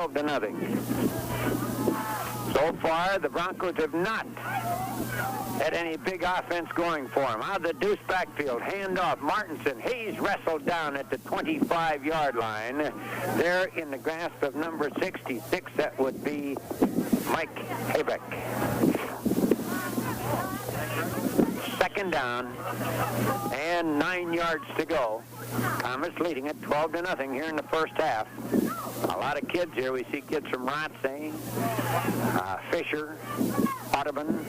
12-0. So far, the Broncos have not had any big offense going for him. Out of the deuce backfield, handoff, Martinson. He's wrestled down at the 25-yard line. There in the grasp of number 66, that would be Mike Habeck. Second down and 9 yards to go. Comets leading it 12-0 here in the first half. A lot of kids here. We see kids from Rotsay, Fisher, Audubon,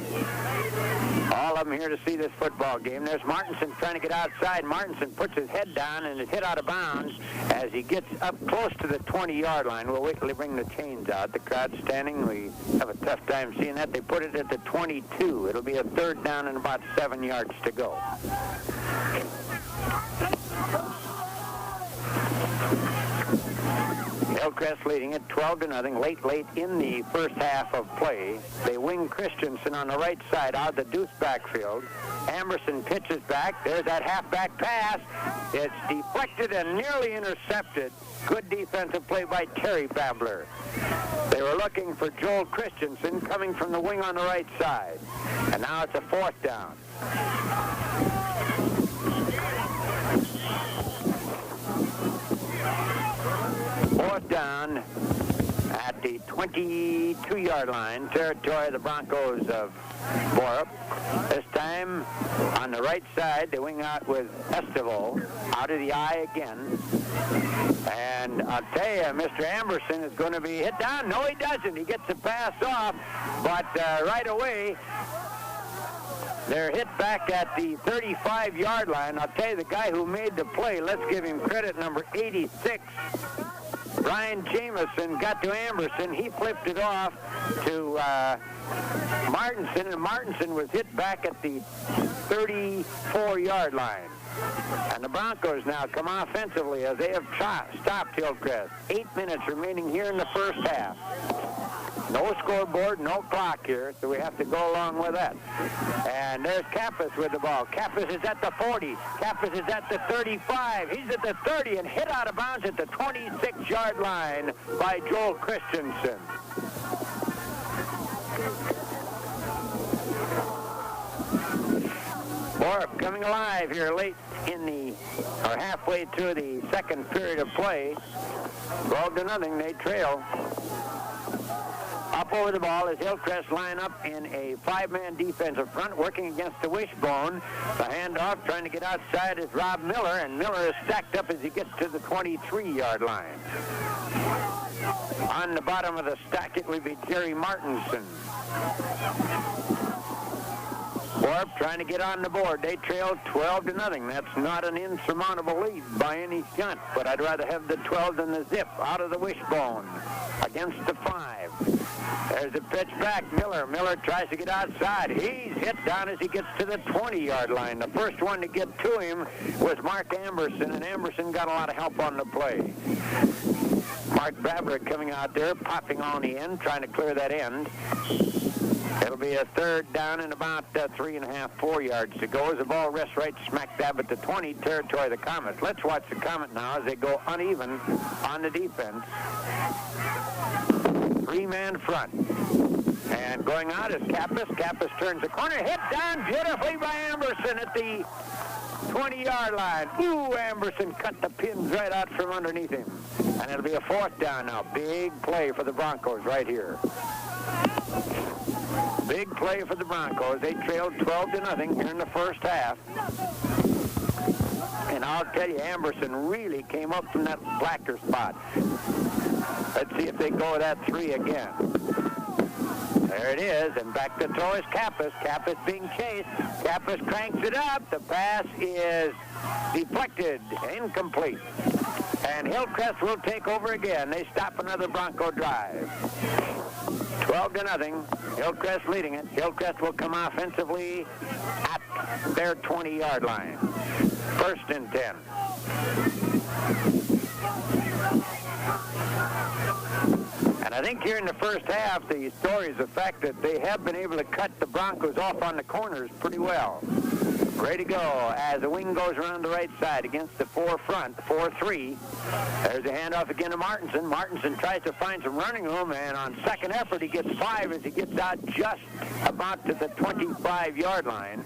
all of them here to see this football game. There's Martinson trying to get outside. Martinson puts his head down and is hit out of bounds as he gets up close to the 20-yard line. We'll wait till they bring the chains out. The crowd's standing. We have a tough time seeing that. They put it at the 22. It'll be a third down and about 7 yards to go. Hillcrest leading it 12-0, late in the first half of play. They wing Christensen on the right side out of the deuce backfield. Amberson pitches back. There's that halfback pass. It's deflected and nearly intercepted. Good defensive play by Terry Babler. They were looking for Joel Christensen coming from the wing on the right side. And now it's a fourth down. Fourth down at the 22-yard line, territory of the Broncos of Borup. This time on the right side, they wing out with Estival out of the eye again. And I'll tell you, Mr. Amberson is going to be hit down. No, he doesn't. He gets the pass off, but right away, they're hit back at the 35-yard line. I'll tell you, the guy who made the play, let's give him credit, number 86, Brian Jameson, got to Amberson. He flipped it off to Martinson, and Martinson was hit back at the 34-yard line. And the Broncos now come offensively as they have stopped Hillcrest. 8 minutes remaining here in the first half. No scoreboard, no clock here, so we have to go along with that. And there's Kappas with the ball. Kappas is at the 40. Kappas is at the 35. He's at the 30 and hit out of bounds at the 26-yard line by Joel Christensen. Borup coming alive here late in or halfway through the second period of play. 12-0, they trail. Up over the ball is Hillcrest line up in a 5-man defensive front, working against the wishbone. The handoff trying to get outside is Rob Miller, and Miller is stacked up as he gets to the 23-yard line. On the bottom of the stack, it would be Jerry Martinson. Borup trying to get on the board. They trail 12-0. That's not an insurmountable lead by any stunt, but I'd rather have the 12 than the zip out of the wishbone against the 5. There's a pitch back. Miller tries to get outside. He's hit down as he gets to the 20-yard line. The first one to get to him was Mark Amberson, and Amberson got a lot of help on the play. Mark Babler coming out there, popping on the end, trying to clear that end. It'll be a third down and about 3.5, 4 yards to go as the ball rests right smack dab at the 20, territory of the Comets. Let's watch the Comet now as they go uneven on the defense. 3-man front. And going out is Kappas. Kappas turns the corner, hit down beautifully by Amberson at the 20-yard line. Ooh, Amberson cut the pins right out from underneath him. And it'll be a fourth down now. Big play for the Broncos right here. Big play for the Broncos. They trailed 12-0 here in the first half. And I'll tell you, Amberson really came up from that blacker spot. Let's see if they go with that 3 again. There it is, and back to throw is Kappas. Kappas being chased. Kappas cranks it up. The pass is deflected, incomplete. And Hillcrest will take over again. They stop another Bronco drive. 12-0. Hillcrest leading it. Hillcrest will come offensively at their 20-yard line. 1st and 10. And I think here in the first half, the story is the fact that they have been able to cut the Broncos off on the corners pretty well. Ready to go as the wing goes around the right side against the 4 front, 4-3. There's a handoff again to Martinson. Martinson tries to find some running room, and on second effort, he gets 5 as he gets out just about to the 25-yard line.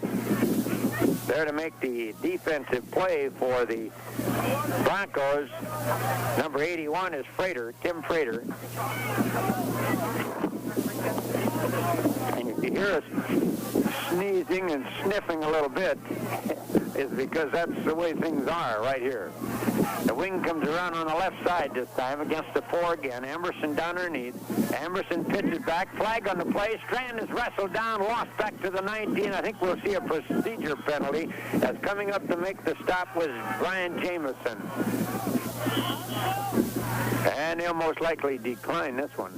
There to make the defensive play for the Broncos. Number 81 is Frater, Tim Frater. And if you hear us sneezing and sniffing a little bit, is because that's the way things are right here. The wing comes around on the left side this time against the 4 again. Emerson down underneath. Emerson pitches back. Flag on the play. Strand is wrestled down, lost back to the 19. I think we'll see a procedure penalty. As coming up to make the stop was Brian Jameson. And he'll most likely decline this one.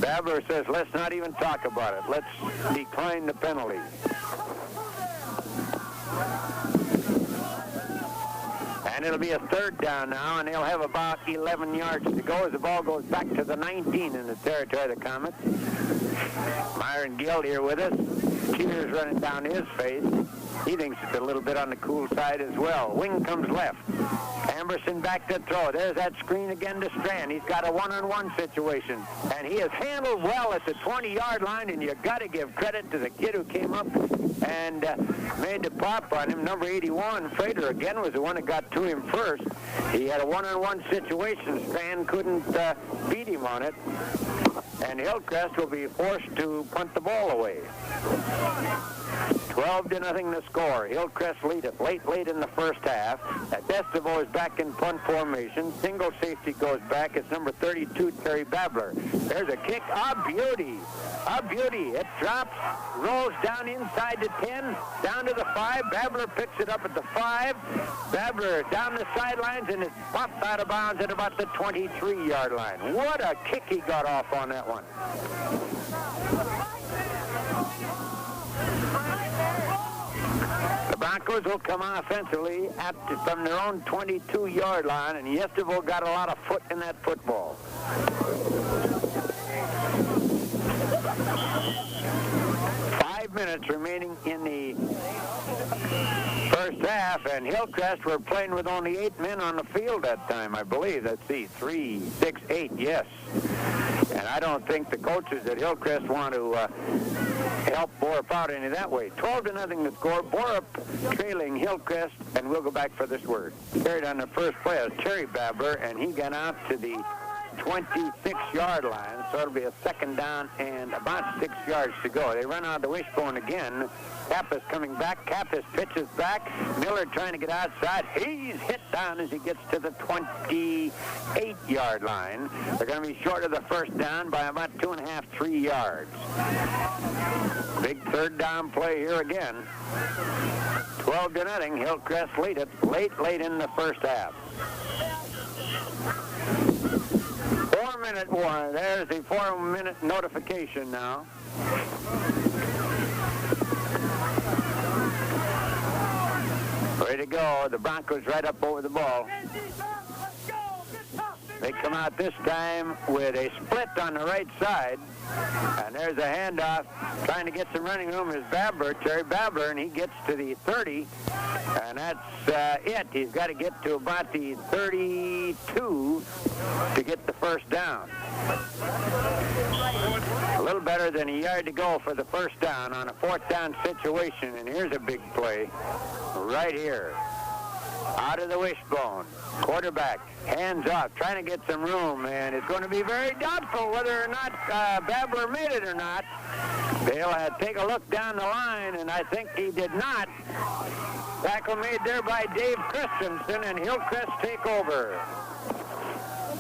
Babler says, let's not even talk about it. Let's decline the penalty. And it'll be a 3rd down now, and they'll have about 11 yards to go as the ball goes back to the 19 in the territory of the Comets. Myron Guild here with us. Tears running down his face. He thinks it's a little bit on the cool side as well. Wing comes left. Amberson back to throw. There's that screen again to Strand. He's got a one-on-one situation. And he has handled well at the 20-yard line, and you got to give credit to the kid who came up and made the pop on him. Number 81, Frater, again, was the one that got to him first. He had a one-on-one situation. Strand couldn't beat him on it. And Hillcrest will be forced to punt the ball away. 12-0 the score. Hillcrest lead it late in the first half. Destivo is back in punt formation. Single safety goes back. It's number 32, Terry Babler. There's a kick. A beauty. A beauty. It drops, rolls down inside the 10, down to the 5. Babler picks it up at the 5. Babler down the sidelines, and it's popped out of bounds at about the 23-yard line. What a kick he got off on that one. The Broncos will come offensively from their own 22-yard line, and Yestivo got a lot of foot in that football. 5 minutes remaining in the first half, and Hillcrest were playing with only 8 men on the field that time, I believe. Let's see, 3, 6, 8, yes. And I don't think the coaches at Hillcrest want to help Borup out any that way. 12-0 the score. Borup trailing Hillcrest, and we'll go back for this word. Carried on the first play was Terry Babler, and he got out to the 26-yard line, so it'll be a 2nd down and about 6 yards to go. They run out of the wishbone again. Kappas coming back. Kappas pitches back. Miller trying to get outside. He's hit down as he gets to the 28-yard line. They're going to be short of the first down by about 2.5, 3 yards. Big 3rd down play here again. 12-0. Hillcrest lead it late in the first half. 4-minute warning. There's the 4-minute notification now. Ready to go. The Broncos right up over the ball. They come out this time with a split on the right side. And there's a handoff. Trying to get some running room is Babler, Terry Babler, and he gets to the 30. And that's it. He's got to get to about the 32 to get the first down. A little better than a yard to go for the first down on a 4th down situation. And here's a big play right here. Out of the wishbone. Quarterback, hands off, trying to get some room, and it's going to be very doubtful whether or not Babler made it or not. They'll take a look down the line, and I think he did not. Tackle made there by Dave Christensen, and Hillcrest take over.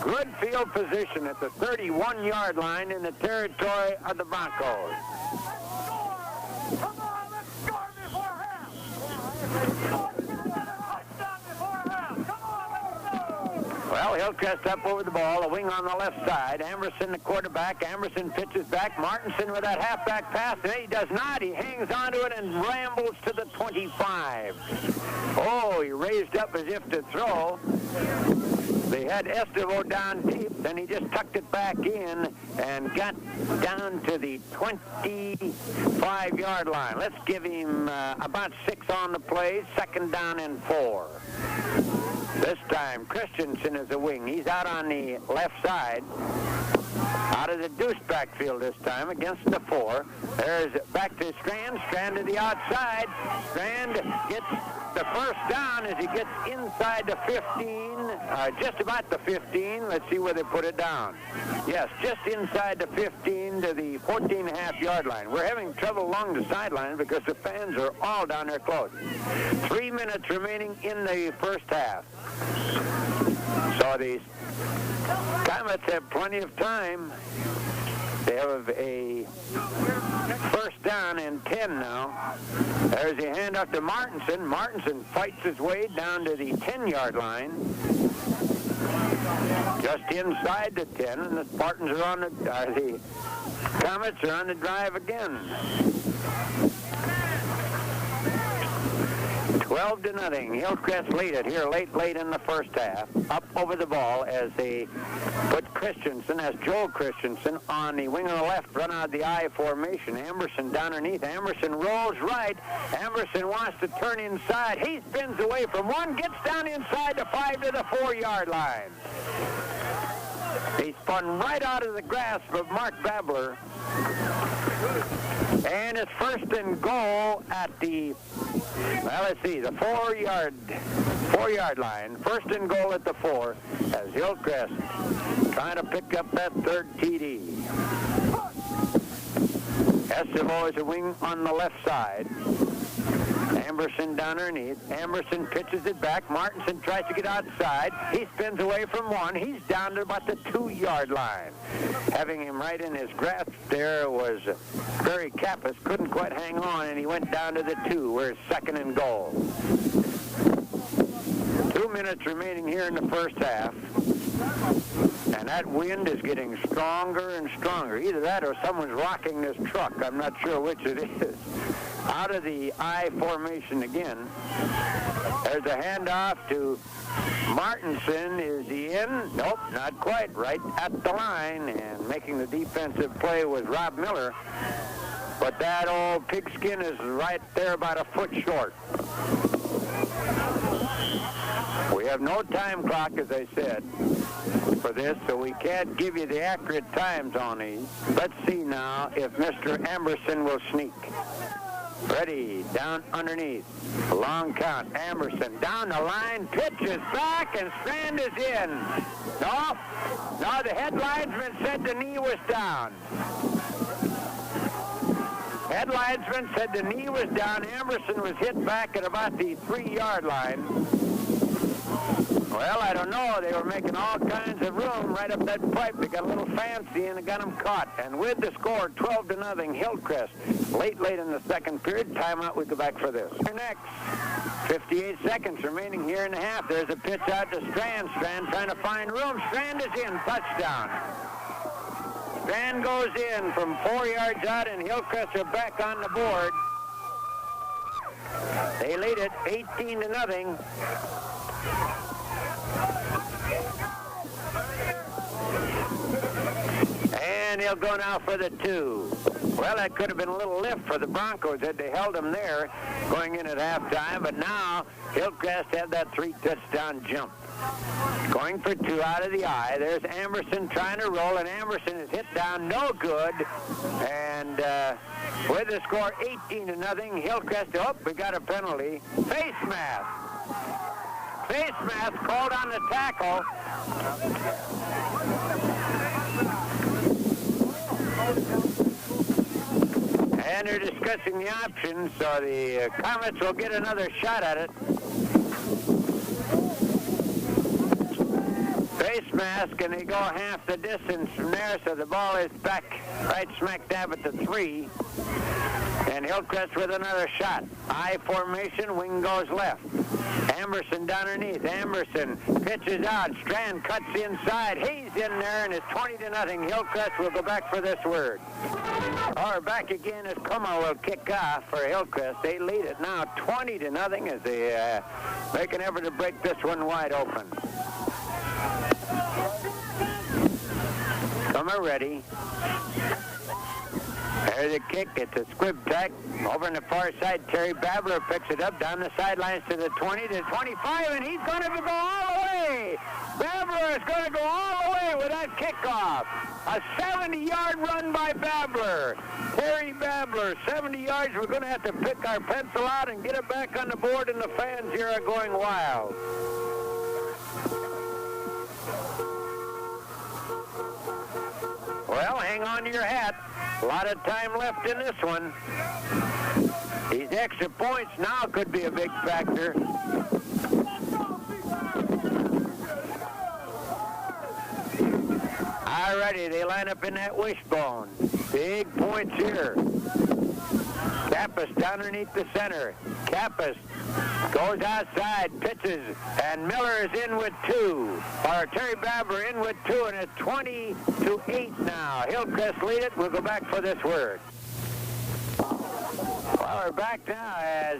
Good field position at the 31-yard line in the territory of the Broncos. Well, Hillcrest up over the ball, a wing on the left side. Amerson, the quarterback. Amerson pitches back. Martinson with that halfback pass. And he does not. He hangs onto it and rambles to the 25. Oh, he raised up as if to throw. They had Estevo down deep, then he just tucked it back in and got down to the 25-yard line. Let's give him about 6 on the play, 2nd down and 4. This time, Christensen is a wing. He's out on the left side. Out of the deuce backfield this time against the 4. There's back to Strand. Strand to the outside. Strand gets the first down as he gets inside the 15, just about the 15. Let's see where they put it down. Yes, just inside the 15 to the 14.5-yard line. We're having trouble along the sideline because the fans are all down there close. 3 minutes remaining in the first half. So the Comets have plenty of time. They have a first down and 10 now. There's a handoff to Martinson. Martinson fights his way down to the 10-yard line. Just inside the 10, and the Spartans are on the Comets are on the drive again. 12-0. Hillcrest lead it here late in the first half. Up over the ball as they put Christensen, as Joel Christensen, on the wing on the left, run out of the I formation. Amerson down underneath. Amerson rolls right. Amerson wants to turn inside. He spins away from 1, gets down inside the 5 to the 4-yard line. He spun right out of the grasp of Mark Babler. And it's 1st and goal at the, well, let's see, the 4-yard line. 1st and goal at the 4 as Hillcrest trying to pick up that 3rd TD. Estevo is a wing on the left side. Amerson down underneath. Amerson pitches it back. Martinson tries to get outside. He spins away from 1. He's down to about the 2-yard line. Having him right in his grasp there was Barry Kappas. Couldn't quite hang on, and he went down to the 2, where it's 2nd and goal. 2 minutes remaining here in the first half. And that wind is getting stronger and stronger. Either that or someone's rocking this truck. I'm not sure which it is. Out of the I formation again. There's a handoff to Martinson. Is he in? Nope, not quite. Right at the line. And making the defensive play was Rob Miller. But that old pigskin is right there about a foot short. We have no time clock, as I said, for this, so we can't give you the accurate times on these. Let's see now if Mr. Amerson will sneak. Ready, down underneath. Long count. Amerson down the line, pitches back, and Strand is in. No, the head linesman said the knee was down. Head linesman said the knee was down. Amerson was hit back at about the 3-yard line. Well, I don't know. They were making all kinds of room right up that pipe. They got a little fancy and they got him caught. And with the score, 12-0, Hillcrest. Late in the second period. Timeout. We go back for this. Next. 58 seconds remaining here in the half. There's a pitch out to Strand. Strand trying to find room. Strand is in. Touchdown. Strand goes in from 4 yards out, and Hillcrest are back on the board. They lead it 18-0. And he'll go now for the 2. Well, that could have been a little lift for the Broncos had they held them there going in at halftime, but now Hillcrest had that 3-touchdown jump. Going for 2 out of the I. There's Amerson trying to roll, and Amerson is hit down, no good. And with the score 18-0, Hillcrest, we got a penalty. Face mask. Face mask called on the tackle. And they're discussing the options, so the Comets will get another shot at it. Face mask, and they go half the distance from there, so the ball is back right smack dab at the 3. And Hillcrest with another shot. I formation, wing goes left. Amerson down underneath. Amerson pitches out. Strand cuts inside. He's in there, and it's 20-0. Hillcrest will go back for this word. Or back again as Kuma will kick off for Hillcrest. They lead it now 20-0 as they make an effort to break this one wide open. Some are ready. There's a kick. It's a squib tack. Over on the far side, Terry Babler picks it up down the sidelines to the 20, to 25, and he's going to go all the way. Babler is going to go all the way with that kickoff. A 70-yard run by Babler. Terry Babler, 70 yards. We're going to have to pick our pencil out and get it back on the board, and the fans here are going wild. Well, hang on to your hat. A lot of time left in this one. These extra points now could be a big factor. All righty, they line up in that wishbone. Big points here. Kappas down underneath the center. Kappas goes outside, pitches, and Miller is in with 2. Or Terry Babler in with 2, and it's 20-8 now. Hillcrest lead it. We'll go back for this word. Well, we're back now as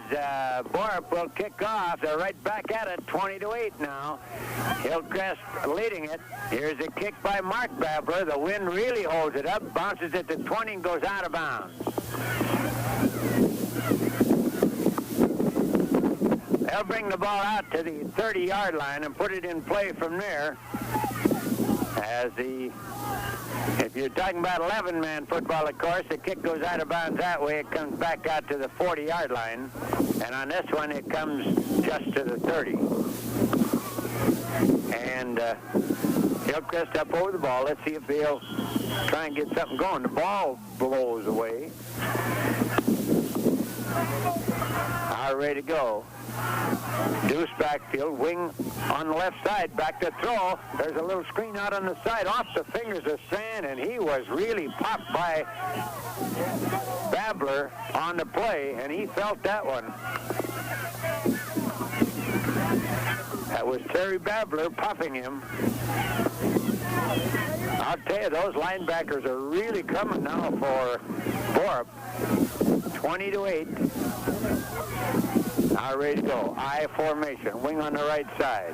Borup will kick off. They're right back at it, 20-8 now. Hillcrest leading it. Here's a kick by Mark Babler. The wind really holds it up, bounces it to 20 and goes out of bounds. They'll bring the ball out to the 30-yard line and put it in play from there. If you're talking about 11-man football, of course, the kick goes out of bounds that way. It comes back out to the 40-yard line. And on this one, it comes just to the 30. And Hillcrest up over the ball. Let's see if they'll try and get something going. The ball blows away. All ready to go. Deuce backfield, wing on the left side, back to throw. There's a little screen out on the side, off the fingers of Strand, and he was really popped by Babler on the play, and he felt that one. That was Terry Babler popping him. I'll tell you, those linebackers are really coming now for Borup. 20-8. Now ready to go. I formation. Wing on the right side.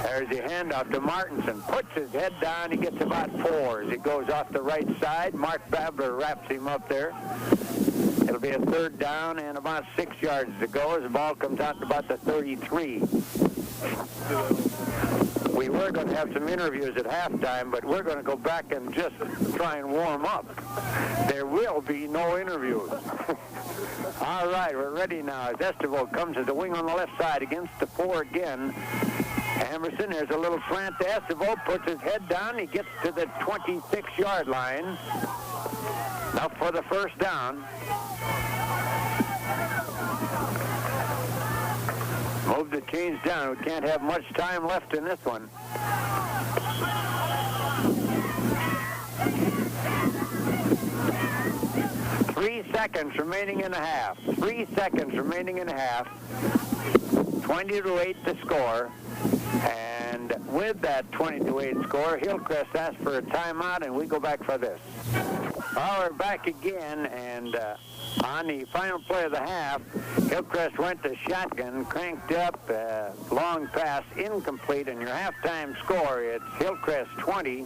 There's the handoff to Martinson. Puts his head down. He gets about 4 as he goes off the right side. Mark Babler wraps him up there. It'll be a 3rd down and about 6 yards to go as the ball comes out to about the 33. We were going to have some interviews at halftime, but we're going to go back and just try and warm up. There will be no interviews. All right, we're ready now as Estivo comes as the wing on the left side against the 4 again. Emerson, there's a little slant to Estivo, puts his head down. He gets to the 26-yard line. Now for the 1st down. Move the chains down. We can't have much time left in this one. Three seconds remaining in the half. 3 seconds remaining in the half. 20-8 to score. And with that 20-8 score, Hillcrest asks for a timeout, and we go back for this. Well, we're back again, and on the final play of the half, Hillcrest went to shotgun, cranked up, long pass, incomplete, and your halftime score, it's Hillcrest 20,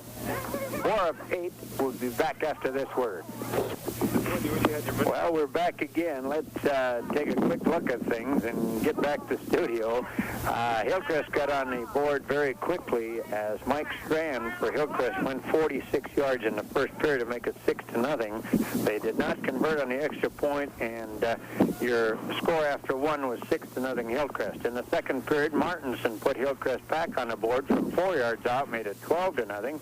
Borup 8. We'll be back after this word. Well, we're back again. Let's take a quick look at things and get back to studio. Hillcrest got on the board very quickly as Mike Strand for Hillcrest went 46 yards in the first period to make it 6-0. They did not convert on the extra point, and your score after 1 was 6-0 Hillcrest. In the second period, Martinson put Hillcrest back on the board from 4 yards out, made it 12-0,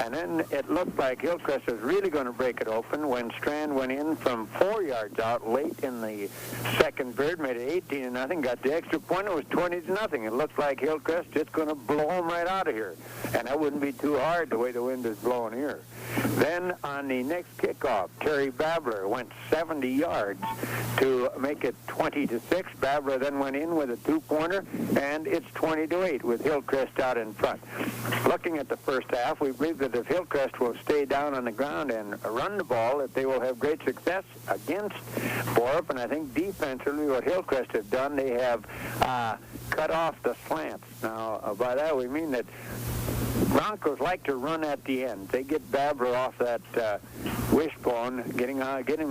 and then it looked like Hillcrest was really going to break it open when Strand went in from 4 yards out late in the second period, made it 18-0, got the extra point. It was 20-0. It looked like Hillcrest just going to blow them right out of here, and that wouldn't be too hard the way the wind is blowing here. Then on the next kickoff, Terry Babler went 70 yards to make it 20-6. Babler then went in with a two-pointer, and it's 20-8 with Hillcrest out in front. Looking at the first half, we believe that if Hillcrest will stay down on the ground and run the ball, that they will have great success against Borup. And I think defensively what Hillcrest have done, they have cut off the slants. Now, by that we mean that Broncos like to run at the end. They get Babler off that wishbone, get him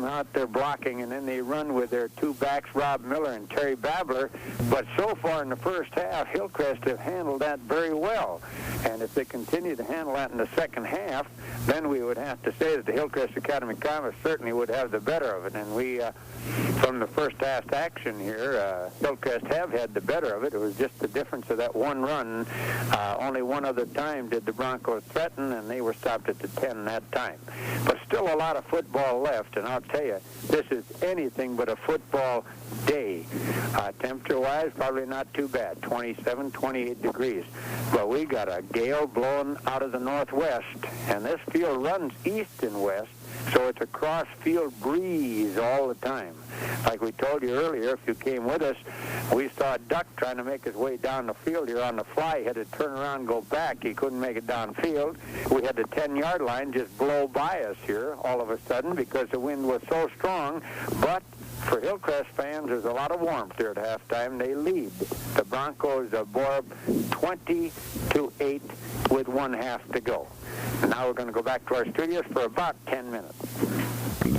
out there blocking, and then they run with their two backs, Rob Miller and Terry Babler. But so far in the first half, Hillcrest have handled that very well. And if they continue to handle that in the second half, then we would have to say that the Hillcrest Academy Comets certainly would have the better of it. And we, from the first half action here, Hillcrest have had the better of it. It was just the difference of that one run. Only one other time did the Broncos threaten, and they were stopped at the 10 that time. But still a lot of football left, and I'll tell you, this is anything but a football day. Temperature-wise, probably not too bad, 27, 28 degrees. But we got a gale blowing out of the northwest, and this field runs east and west, so it's a cross-field breeze all the time. Like we told you earlier, if you came with us, we saw a duck trying to make his way down the field here on the fly. He had to turn around and go back. He couldn't make it downfield. We had the 10-yard line just blow by us here all of a sudden because the wind was so strong. But for Hillcrest fans, there's a lot of warmth there at halftime. They lead the Broncos of Borup 20-8 with 1 half to go. And now we're going to go back to our studios for about 10 minutes.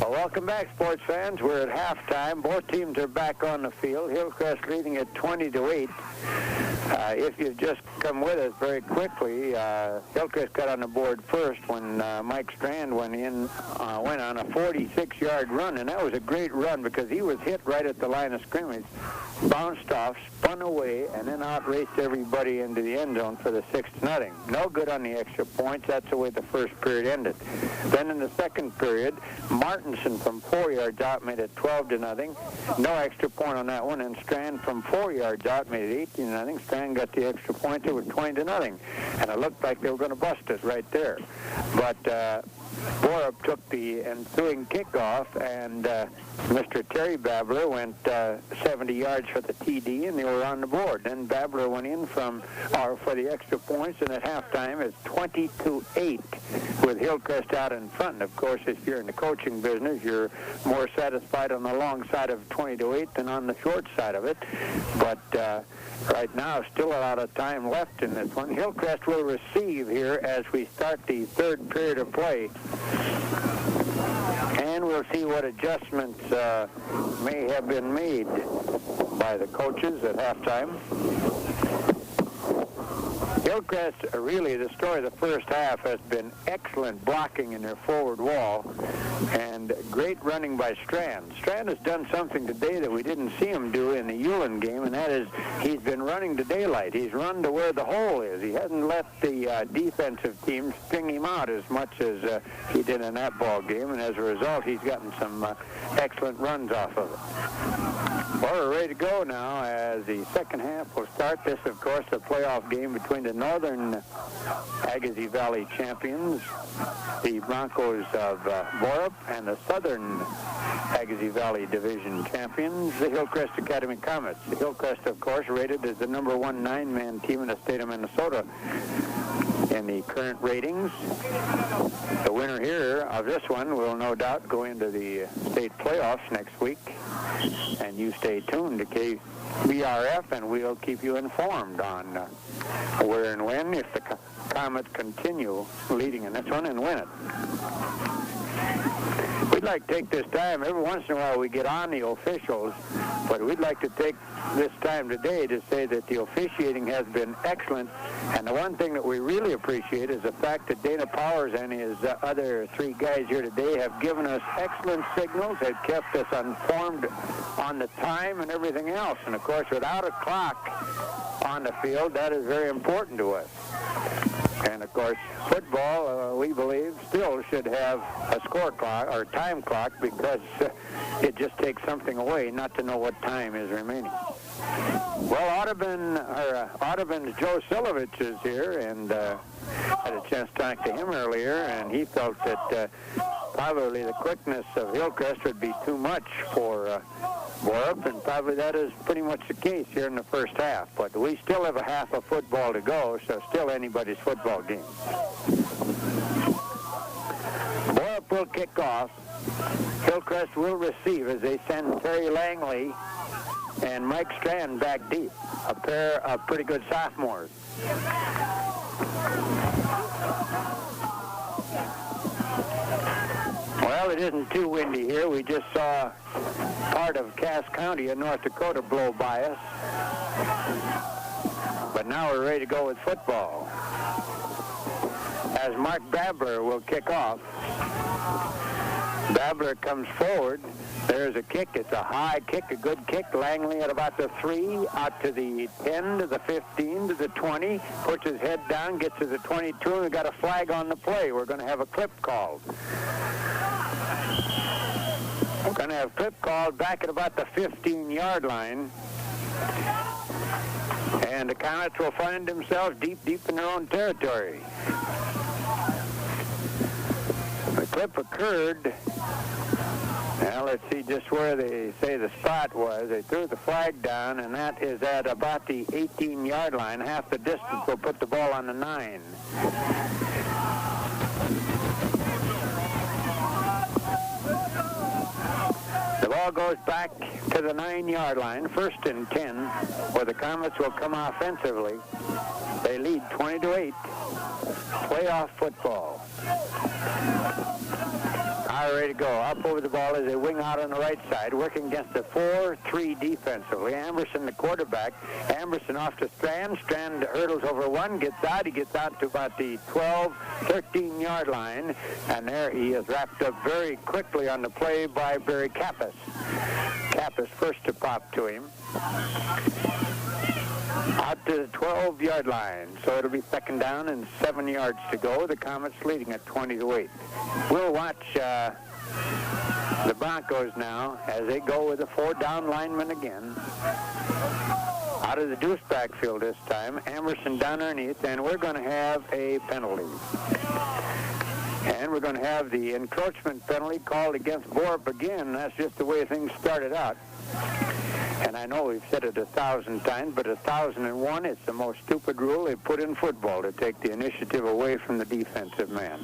Well, welcome back, sports fans. We're at halftime. Both teams are back on the field. Hillcrest leading at 20-8. If you've just come with us very quickly, Hillcrest got on the board first when Mike Strand went on a 46-yard run, and that was a great run because he was hit right at the line of scrimmage, bounced off, spun away, and then outraced everybody into the end zone for the 6-0. No good on the extra points. That's the way the first period ended. Then in the second period, Martinson from 4 yards out made it 12-0. No extra point on that one, and Strand from 4 yards out made it 18-0. Strand got the extra point. It was 20-0, and it looked like they were going to bust it right there. But Borup took the ensuing kickoff, and Mr. Terry Babler went 70 yards for the TD, and they were on the board. Then Babler went in for the extra points, and at halftime it's 20-8 with Hillcrest out in front. And of course, if you're in the coaching business, you're more satisfied on the long side of 20-8 than on the short side of it. But right now, still a lot of time left in this one. Hillcrest will receive here as we start the third period of play. And we'll see what adjustments may have been made by the coaches at halftime. Hillcrest, really, the story of the first half has been excellent blocking in their forward wall and great running by Strand. Strand has done something today that we didn't see him do in the Ulen game, and that is he's been running to daylight. He's run to where the hole is. He hasn't let the defensive team string him out as much as he did in that ball game, and as a result, he's gotten some excellent runs off of it. Well, we're ready to go now as the second half will start. This, of course, a playoff game between the Northern Agassiz Valley champions, the Broncos of Borup, and the Southern Agassiz Valley Division champions, the Hillcrest Academy Comets. The Hillcrest, of course, rated as the number 1 9-man team in the state of Minnesota in the current ratings. The winner here of this one will no doubt go into the state playoffs next week. And you stay tuned to KBRF, and we'll keep you informed on where and when if the Comets continue leading in this one and win it. We'd like to take this time, every once in a while we get on the officials, but we'd like to take this time today to say that the officiating has been excellent, and the one thing that we really appreciate is the fact that Dana Powers and his other 3 guys here today have given us excellent signals. They've kept us informed on the time and everything else, and of course without a clock on the field, that is very important to us. And, of course, football, we believe, still should have a score clock or time clock because it just takes something away not to know what time is remaining. Well, Audubon's Joe Silovich is here, and had a chance to talk to him earlier, and he felt that probably the quickness of Hillcrest would be too much for Borup, and probably that is pretty much the case here in the first half. But we still have a half of football to go, so still anybody's football game. Borup will kick off. Hillcrest will receive as they send Terry Langley and Mike Strand back deep, a pair of pretty good sophomores. Well, it isn't too windy here. We just saw part of Cass County in North Dakota blow by us. But now we're ready to go with football. As Mark Babler will kick off. Babler comes forward. There's a kick. It's a high kick, a good kick. Langley at about the 3, out to the 10, to the 15, to the 20. Puts his head down, gets to the 22, and we got a flag on the play. We're going to have a clip called. We're going to have clip called back at about the 15-yard line. And the Comets will find themselves deep in their own territory. The clip occurred. Now let's see just where they say the spot was. They threw the flag down, and that is at about the 18-yard line. Half the distance will put the ball on the 9. The ball goes back to the 9-yard line, 1st and 10, where the Comets will come offensively. They lead 20-8. Playoff football. All ready to go. Up over the ball as they wing out on the right side, working against the 4-3 defensively. Amberson, the quarterback. Amberson off to Strand. Strand hurdles over one, gets out. He gets out to about the 12, 13-yard line. And there he is wrapped up very quickly on the play by Barry Kappas. Kappas first to pop to him. Out to the 12-yard line. So it'll be 2nd down and 7 yards to go. The Comets leading at 20-8. We'll watch the Broncos now as they go with the 4-down linemen again. Out of the deuce backfield this time. Amberson down underneath, and we're going to have a penalty. And we're going to have the encroachment penalty called against Borup again. That's just the way things started out. And I know we've said it 1,000 times, but 1,001, it's the most stupid rule they put in football, to take the initiative away from the defensive man.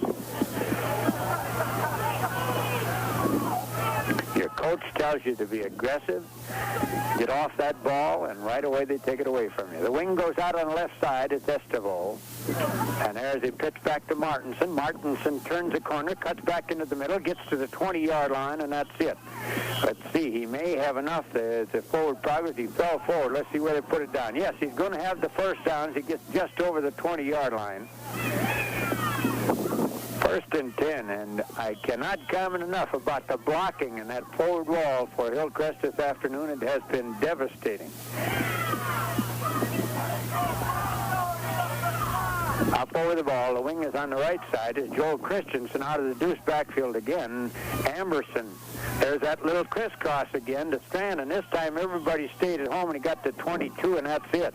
Your coach tells you to be aggressive, get off that ball, and right away they take it away from you. The wing goes out on the left side. It's Estevo. And there's a pitch back to Martinson. Martinson turns the corner, cuts back into the middle, gets to the 20-yard line, and that's it. Let's see. He may have enough. The forward progress. He fell forward. Let's see where they put it down. Yes, he's going to have the first downs. He gets just over the 20-yard line. 1st and 10, and I cannot comment enough about the blocking in that forward wall for Hillcrest this afternoon. It has been devastating. Up over the ball, the wing is on the right side. Is Joel Christensen out of the deuce backfield again. Amberson. There's that little crisscross again to Strand, and this time everybody stayed at home, and he got to 22, and that's it.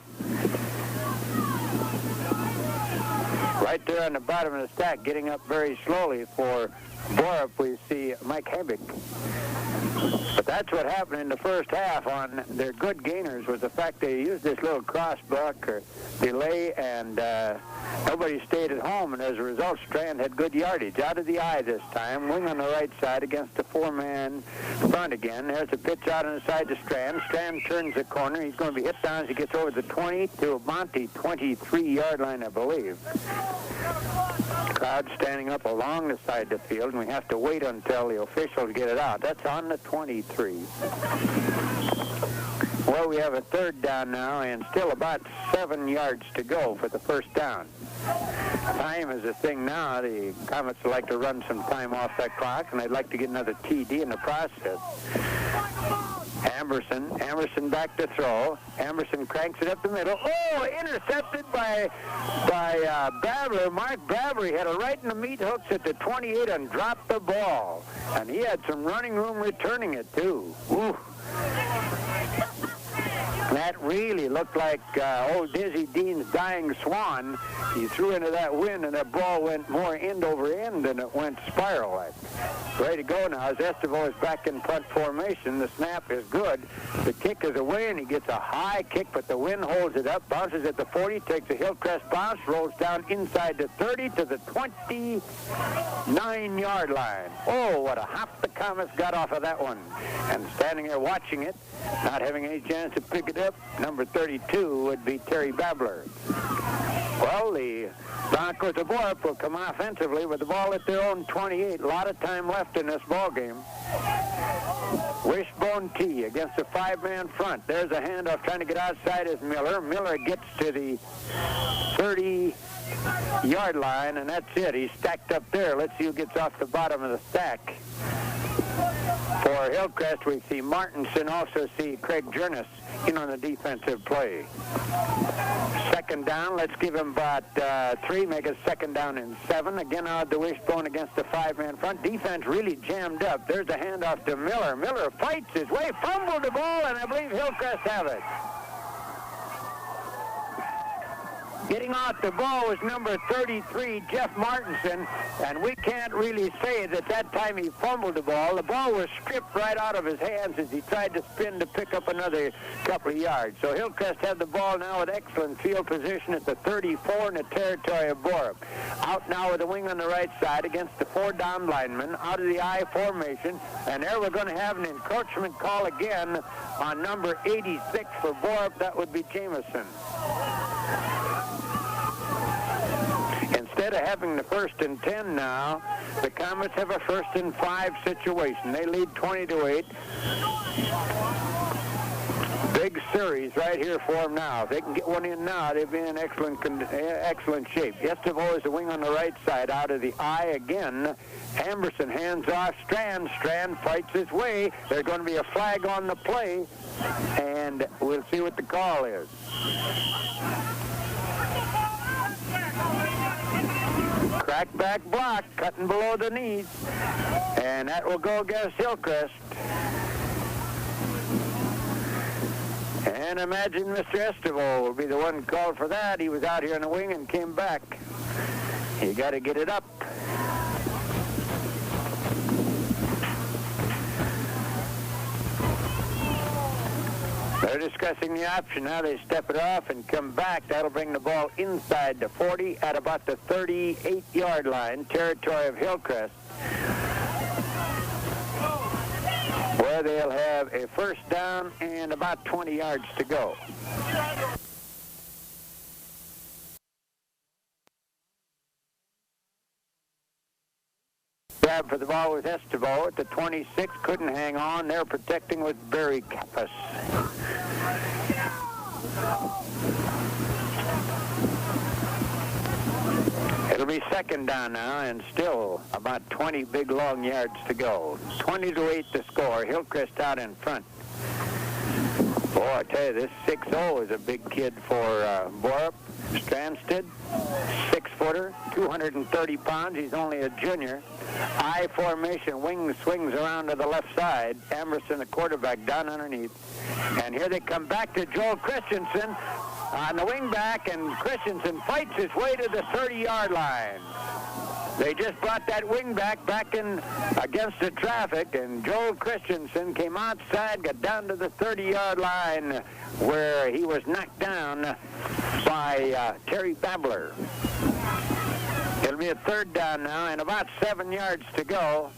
Right there on the bottom of the stack, getting up very slowly for Borup, we see Mike Habick. But that's what happened in the first half on their good gainers, was the fact they used this little cross buck or delay, and nobody stayed at home, and as a result, Strand had good yardage. Out of the eye this time, wing on the right side against the 4-man front again. There's a pitch out on the side to Strand. Strand turns the corner. He's going to be hit down as he gets over the 20 to Monty, 23-yard line, I believe. Crowd standing up along the side of the field, and we have to wait until the officials get it out. That's on the 23. Well, we have a 3rd down now, and still about 7 yards to go for the first down. Time is a thing now. The Comets would like to run some time off that clock, and they'd like to get another TD in the process. Amberson. Amberson back to throw. Amberson cranks it up the middle. Oh, intercepted by Babler. Mark Babler had it right in the meat hooks at the 28 and dropped the ball. And he had some running room returning it, too. Ooh. That really looked like old Dizzy Dean's dying swan. He threw into that wind, and that ball went more end over end than it went spiral-like. Ready to go now as Estevo is back in punt formation. The snap is good. The kick is away, and he gets a high kick, but the wind holds it up, bounces at the 40, takes a Hillcrest bounce, rolls down inside the 30 to the 29-yard line. Oh, what a hop the Comets got off of that one. And standing there watching it, not having any chance to pick it up, number 32 would be Terry Babler. Well, the Broncos of Borup will come offensively with the ball at their own 28. A lot of time left in this ball game. Wishbone T against the five-man front. There's a handoff trying to get outside is Miller. Miller gets to the 30-yard line, and that's it. He's stacked up there. Let's see who gets off the bottom of the stack. For Hillcrest, we see Martinson, also see Craig Jernis in on the defensive play. Second down, let's give him about 3, make it second down and 7. Again out the wishbone against the five-man front. Defense really jammed up. There's a handoff to Miller. Miller fights his way, fumbled the ball, and I believe Hillcrest have it. Getting off the ball was number 33, Jeff Martinson, and we can't really say that that time he fumbled the ball. The ball was stripped right out of his hands as he tried to spin to pick up another couple of yards. So Hillcrest had the ball now with excellent field position at the 34 in the territory of Borup. Out now with the wing on the right side against the 4 down linemen, out of the I formation, and there we're going to have an encroachment call again on number 86 for Borup. That would be Jameson. Instead of having the 1st and 10 now, the Comets have a 1st and 5 situation. They lead 20-8. Big series right here for them now. If they can get one in now, they'll be in excellent shape. Estevo is the wing on the right side, out of the I again. Amberson hands off Strand. Strand fights his way. There's going to be a flag on the play, and we'll see what the call is. Crackback block, cutting below the knees, and that will go against Hillcrest. And imagine Mr. Estevo will be the one called for that. He was out here in the wing and came back. You got to get it up. They're discussing the option. Now they step it off and come back. That'll bring the ball inside the 40 at about the 38-yard line, territory of Hillcrest, where they'll have a 1st down and about 20 yards to go. Grab for the ball with Estevo at the 26, couldn't hang on. They're protecting with Barry Kappas. It'll be 2nd down now, and still about 20 big long yards to go. 20-8 the score. Hillcrest out in front. Boy, I tell you, this 6-0 is a big kid for Borup. Strandstead, 6-footer, 230 pounds. He's only a junior. I formation, wing swings around to the left side. Emerson, the quarterback, down underneath. And here they come back to Joel Christensen on the wing back, and Christensen fights his way to the 30-yard line. They just brought that wing back in against the traffic, and Joel Christensen came outside, got down to the 30-yard line, where he was knocked down by Terry Babler. It'll be a 3rd down now, and about 7 yards to go.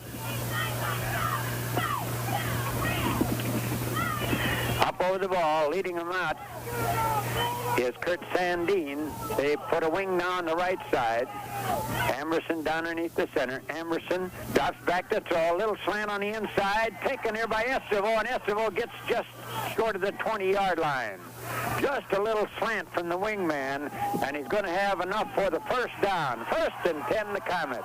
Up over the ball, leading him out is Kurt Sandine. They put a wing now on the right side. Emerson down underneath the center. Emerson drops back to throw. A little slant on the inside. Taken here by Estevo, and Estevo gets just short of the 20-yard line. Just a little slant from the wingman, and he's going to have enough for the 1st down. 1st and 10, the Comets.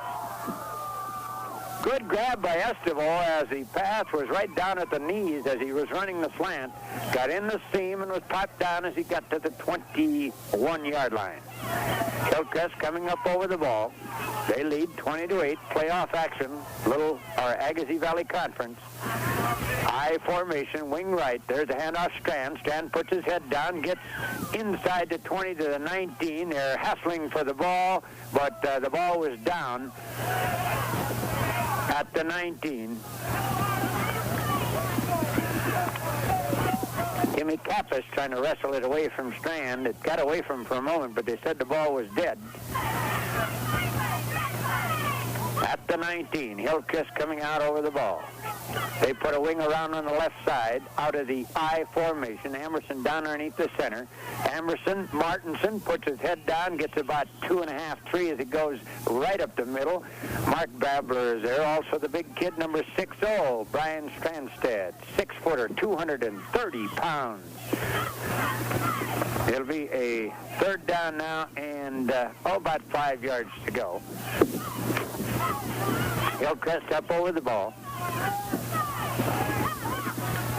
Good grab by Estevo as the pass was right down at the knees as he was running the slant. Got in the seam and was popped down as he got to the 21-yard line. Hillcrest coming up over the ball. They lead 20-8. Playoff action. Agassiz Valley Conference. I formation, wing right. There's a handoff Strand. Strand puts his head down, gets inside the 20 to the 19. They're hassling for the ball, but the ball was down at the 19. Jimmy Kappas trying to wrestle it away from Strand. It got away from him for a moment, but they said the ball was dead. At the 19, Hillcrest coming out over the ball. They put a wing around on the left side out of the I formation. Emerson down underneath the center. Martinson puts his head down, gets about 2.5, 3 as he goes right up the middle. Mark Babler is there. Also the big kid, number 6-0, Brian Strandstead, 6-footer, 230 pounds. It'll be a third down now and about 5 yards to go. Hillcrest up over the ball.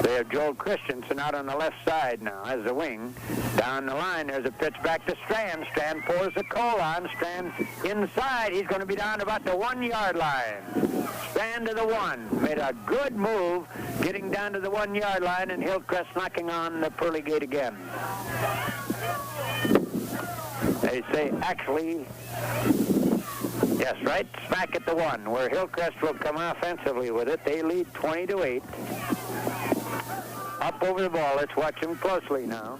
They have Joel Christensen out on the left side now as the wing. Down the line, there's a pitch back to Strand. Strand pours the call on. Strand inside. He's going to be down about the 1-yard line. Strand to the 1. Made a good move getting down to the 1-yard line, and Hillcrest knocking on the pearly gate again. They say actually... Yes, right smack at the 1, where Hillcrest will come offensively with it. They lead 20-8. Up over the ball. Let's watch them closely now.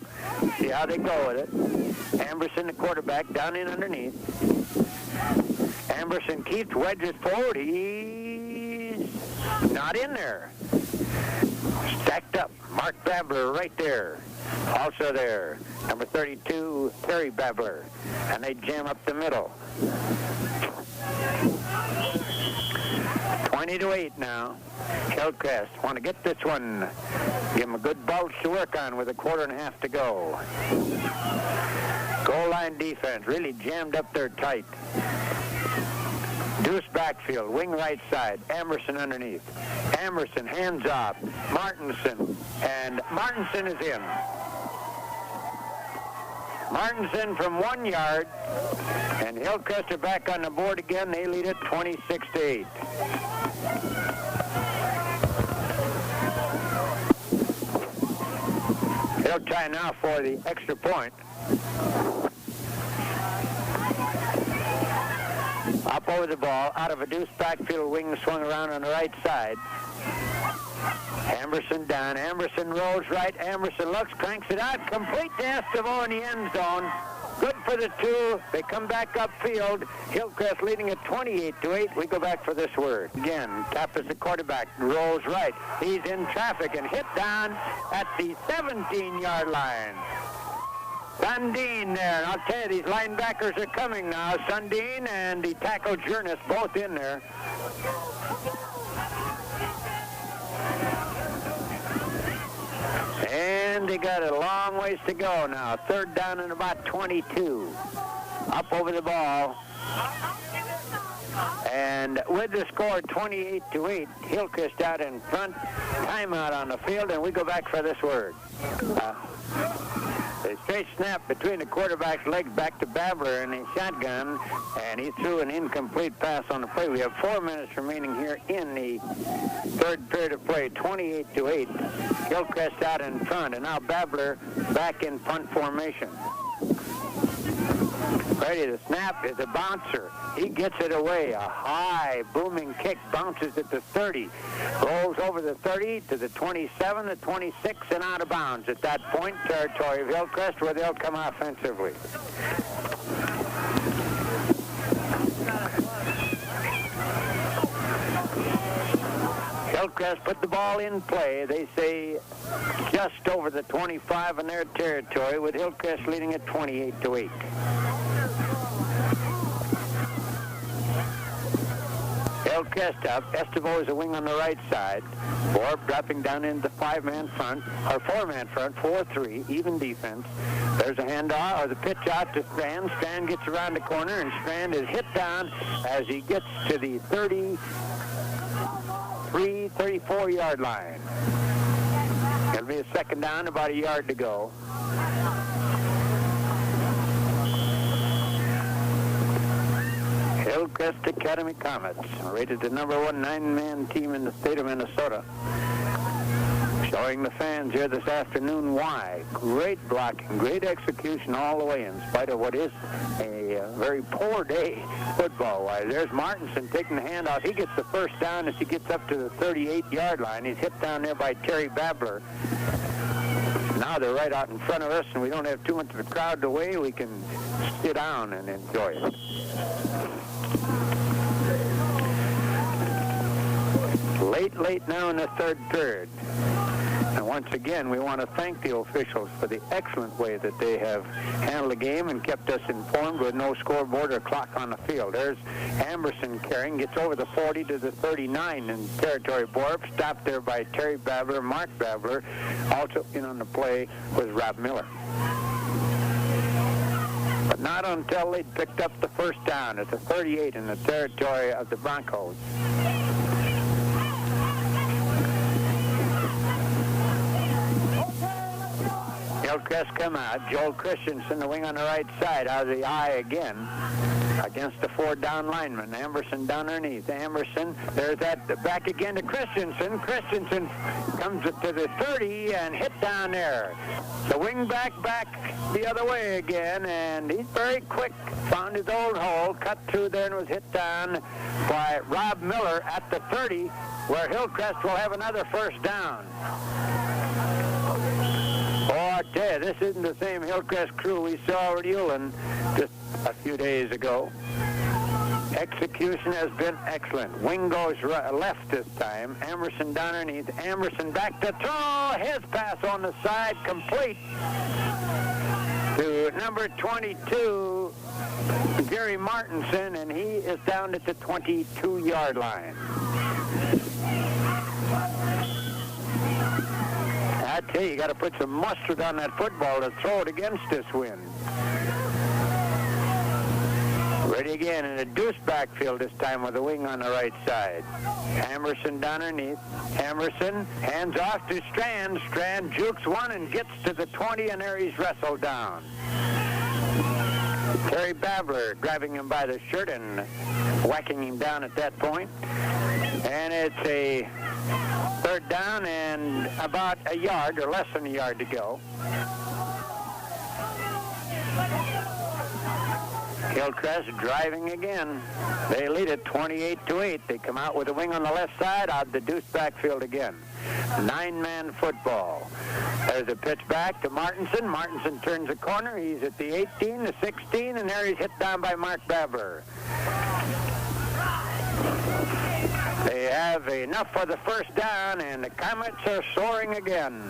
See how they go with it. Amberson, the quarterback, down in underneath. Amberson keeps, wedges forward. He's not in there. Stacked up. Mark Babler right there. Also there. Number 32, Terry Babler. And they jam up the middle. 20-8 now. Hillcrest want to get this one. Give them a good bulge to work on with 1.25 to go. Goal line defense really jammed up there tight. Deuce backfield, wing right side. Emerson underneath. Emerson hands off. Martinson. And Martinson is in. Martinson from 1 yard, and Hillcrest are back on the board again. They lead it 26-8. They'll try now for the extra point. Up over the ball, out of a deuce backfield, wing swung around on the right side. Amberson down. Amberson rolls right. Amberson looks, cranks it out. Complete to Estevo in the end zone. Good for the 2. They come back upfield. Hillcrest leading at 28-8. We go back for this word. Again, Kappas the quarterback. Rolls right. He's in traffic and hit down at the 17-yard line. Sundin there. And I'll tell you, these linebackers are coming now. Sundin and the tackle Journes both in there. And they got a long ways to go now. Third down and about 22. Up over the ball. And with the score 28-8, Hillcrest out in front. Timeout on the field, and we go back for this word. A straight snap between the quarterback's legs back to Babler in the shotgun, and he threw an incomplete pass on the play. We have 4 minutes remaining here in the third period of play, 28-8. Hillcrest out in front, and now Babler back in punt formation. Ready to snap is a bouncer. He gets it away. A high, booming kick bounces at the 30. Rolls over the 30 to the 27, the 26, and out of bounds. At that point, territory of Hillcrest, where they'll come offensively. Hillcrest put the ball in play. They say just over the 25 in their territory, with Hillcrest leading at 28-8. Hillcrest up. Estevo is a wing on the right side. Borup dropping down into the 5-man front, or 4-man front, 4-3, even defense. There's a handoff, or the pitch out to Strand. Strand gets around the corner, and Strand is hit down as he gets to the 30. free 34-yard line. It'll be a second down, about a yard to go. Hillcrest Academy Comets, rated the #1 9-man team in the state of Minnesota. Showing the fans here this afternoon why. Great blocking, great execution all the way in spite of what is a very poor day football-wise. There's Martinson taking the handoff. He gets the first down as he gets up to the 38-yard line. He's hit down there by Terry Babler. Now they're right out in front of us, and we don't have too much of a crowd to weigh. We can sit down and enjoy it. Late now in the third period. And once again, we want to thank the officials for the excellent way that they have handled the game and kept us informed with no scoreboard or clock on the field. There's Amberson carrying, gets over the 40 to the 39 in territory Borup, stopped there by Terry Babler, Mark Babler. Also in on the play was Rob Miller. But not until they picked up the first down at the 38 in the territory of the Broncos. Hillcrest come out. Joel Christensen, the wing on the right side, out of the eye again against the 4-down lineman. Amberson down underneath. Amberson, there's that back again to Christensen. Christensen comes to the 30 and hit down there. The wing back the other way again, and he's very quick. Found his old hole, cut through there, and was hit down by Rob Miller at the 30, where Hillcrest will have another first down. Oh, I tell you, this isn't the same Hillcrest crew we saw at Ulen just a few days ago. Execution has been excellent. Wing goes left this time. Amberson down underneath. Amberson back to throw. His pass on the side, complete to number 22, Gary Martinson, and he is down at the 22-yard line. I tell you got to put some mustard on that football to throw it against this wind. Ready again in a deuce backfield this time with the wing on the right side. Amberson down underneath. Amberson hands off to Strand. Strand jukes one and gets to the 20, and there he's wrestled down. Terry Babler grabbing him by the shirt and whacking him down at that point. And it's a third down and about a yard or less than a yard to go. Hillcrest driving again. They lead it 28-8. They come out with a wing on the left side, out the deuce backfield again. 9-man football. There's a pitch back to Martinson. Martinson turns the corner. He's at the 18, the 16, and there he's hit down by Mark Babler. They have enough for the first down, and the Comets are soaring again.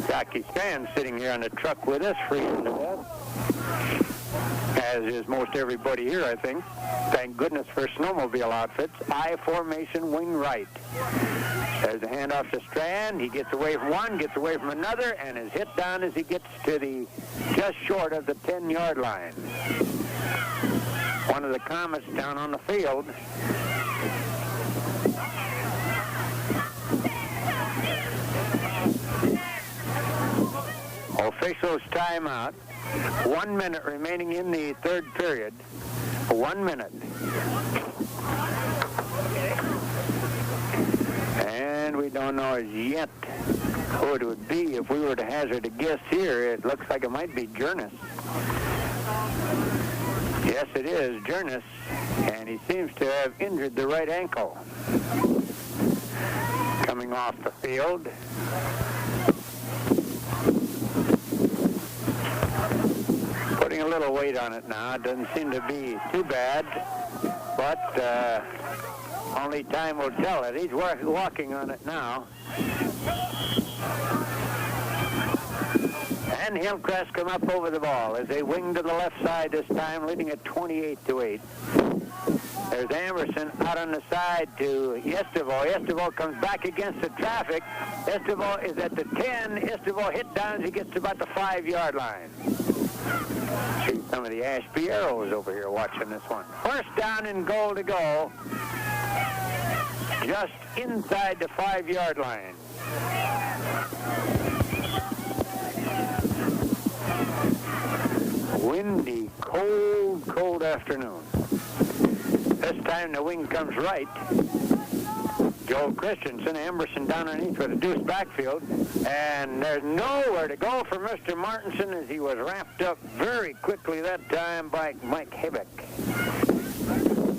Jockey Strand sitting here on the truck with us, freezing to death, as is most everybody here, I think. Thank goodness for snowmobile outfits. I formation, wing right. There's a handoff to Strand. He gets away from one, gets away from another, and is hit down as he gets to the just short of the 10-yard line. One of the Comets down on the field. Officials timeout. 1 minute remaining in the third period. 1 minute. And we don't know as yet who it would be. If we were to hazard a guess here, it looks like it might be Journes. Yes, it is Journes, and he seems to have injured the right ankle. Coming off the field. Putting a little weight on it now. It doesn't seem to be too bad, but only time will tell it. He's walking on it now. And Hillcrest come up over the ball as they wing to the left side this time, leading at 28-8. There's Amberson out on the side to Estevo. Estevo comes back against the traffic. Estevo is at the 10. Estevo hit down as he gets to about the 5-yard line. See some of the Ashby Arrows over here watching this one. First down and goal to go. Just inside the 5-yard line. Windy, cold afternoon. This time the wing comes right. Joel Christensen, Emerson down underneath with a deuce backfield, and there's nowhere to go for Mr. Martinson as he was wrapped up very quickly that time by Mike Hibick.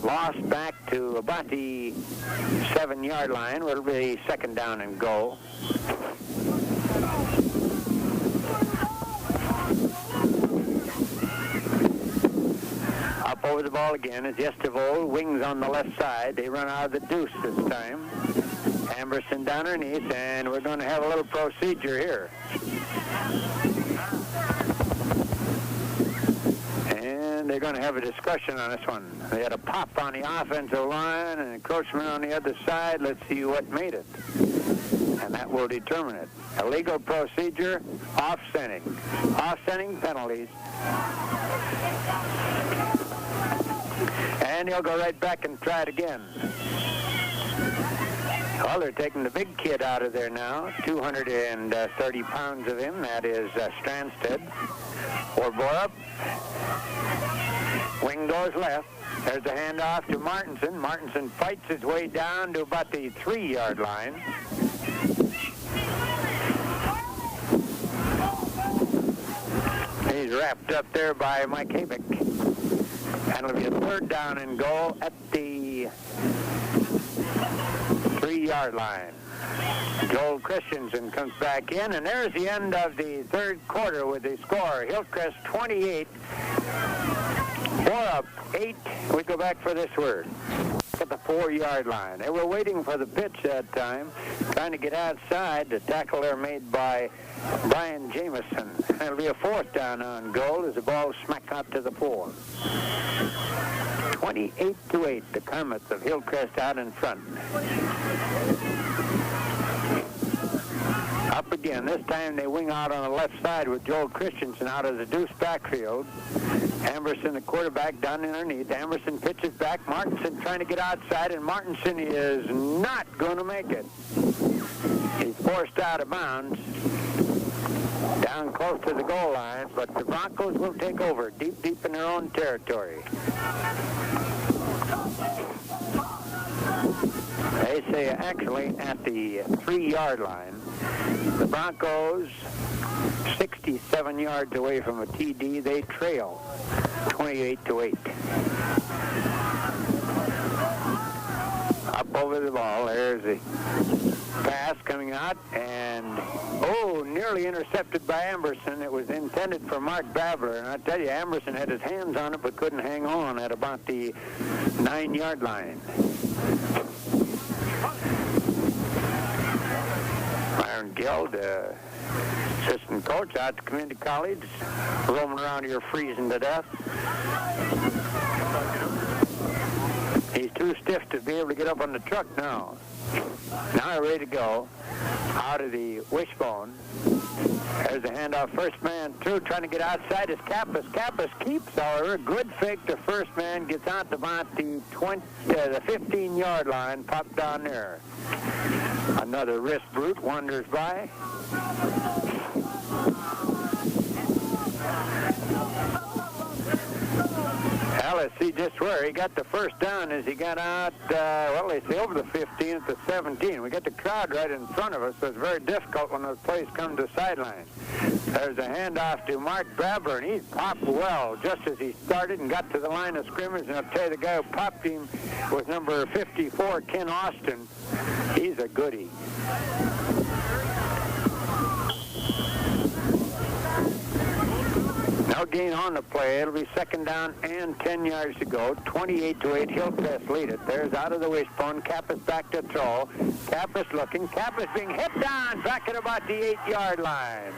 Lost back to about the 7-yard line. It'll be second down and goal. Up over the ball again is Yestervold. Wings on the left side. They run out of the deuce this time. Emerson down underneath, and we're going to have a little procedure here. And they're going to have a discussion on this one. They had a pop on the offensive line and encroachment on the other side. Let's see what made it. And that will determine it. Illegal procedure, offsetting. Offsetting penalties. And he'll go right back and try it again. Well, they're taking the big kid out of there now. 230 pounds of him. That is Stranstead for Borup. Wing goes left. There's a handoff to Martinson. Martinson fights his way down to about the 3-yard line. He's wrapped up there by Mike Habick. And it'll be a third down and goal at the 3-yard line. Joel Christensen comes back in, and there's the end of the third quarter with the score. Hillcrest 28, Borup 8. We go back for this word. At the 4-yard line. They were waiting for the pitch that time, trying to get outside. The tackle there made by Brian Jameson. It'll be a fourth down on goal as the ball smack out to the 4. 28-8, the Comets of Hillcrest out in front. Up again. This time they wing out on the left side with Joel Christensen out of the deuce backfield. Emerson, the quarterback, down underneath. Emerson pitches back. Martinson trying to get outside, and Martinson is not going to make it. He's forced out of bounds down close to the goal line, but the Broncos will take over deep in their own territory. They say actually at the 3-yard line. The Broncos 67 yards away from a TD. They trail 28-8. Up over the ball. There's the pass coming out, and nearly intercepted by Emerson. It was intended for Mark Babler, and I tell you, Emerson had his hands on it but couldn't hang on at about the 9-yard line. Myron Gill, the assistant coach out at community college, roaming around here freezing to death. He's too stiff to be able to get up on the truck now. Now they're ready to go. Out of the wishbone. There's a handoff. First man through, trying to get outside is Kappas. Kappas keeps, however. Good fake. The first man gets out to about the 15-yard line. Popped down there. Another wrist brute wanders by. Well, let's see just where he got the first down as he got out, they say over the 15 at the 17. We got the crowd right in front of us, so it's very difficult when those plays come to the sideline. There's a handoff to Mark Babler, and he popped well just as he started and got to the line of scrimmage. And I'll tell you, the guy who popped him was number 54, Ken Austin. He's a goodie. No gain on the play. It'll be second down and 10 yards to go. 28-8. Hillcrest lead it. There's out of the wishbone. Kappas back to throw. Kappas looking. Kappas being hit down back at about the 8-yard line.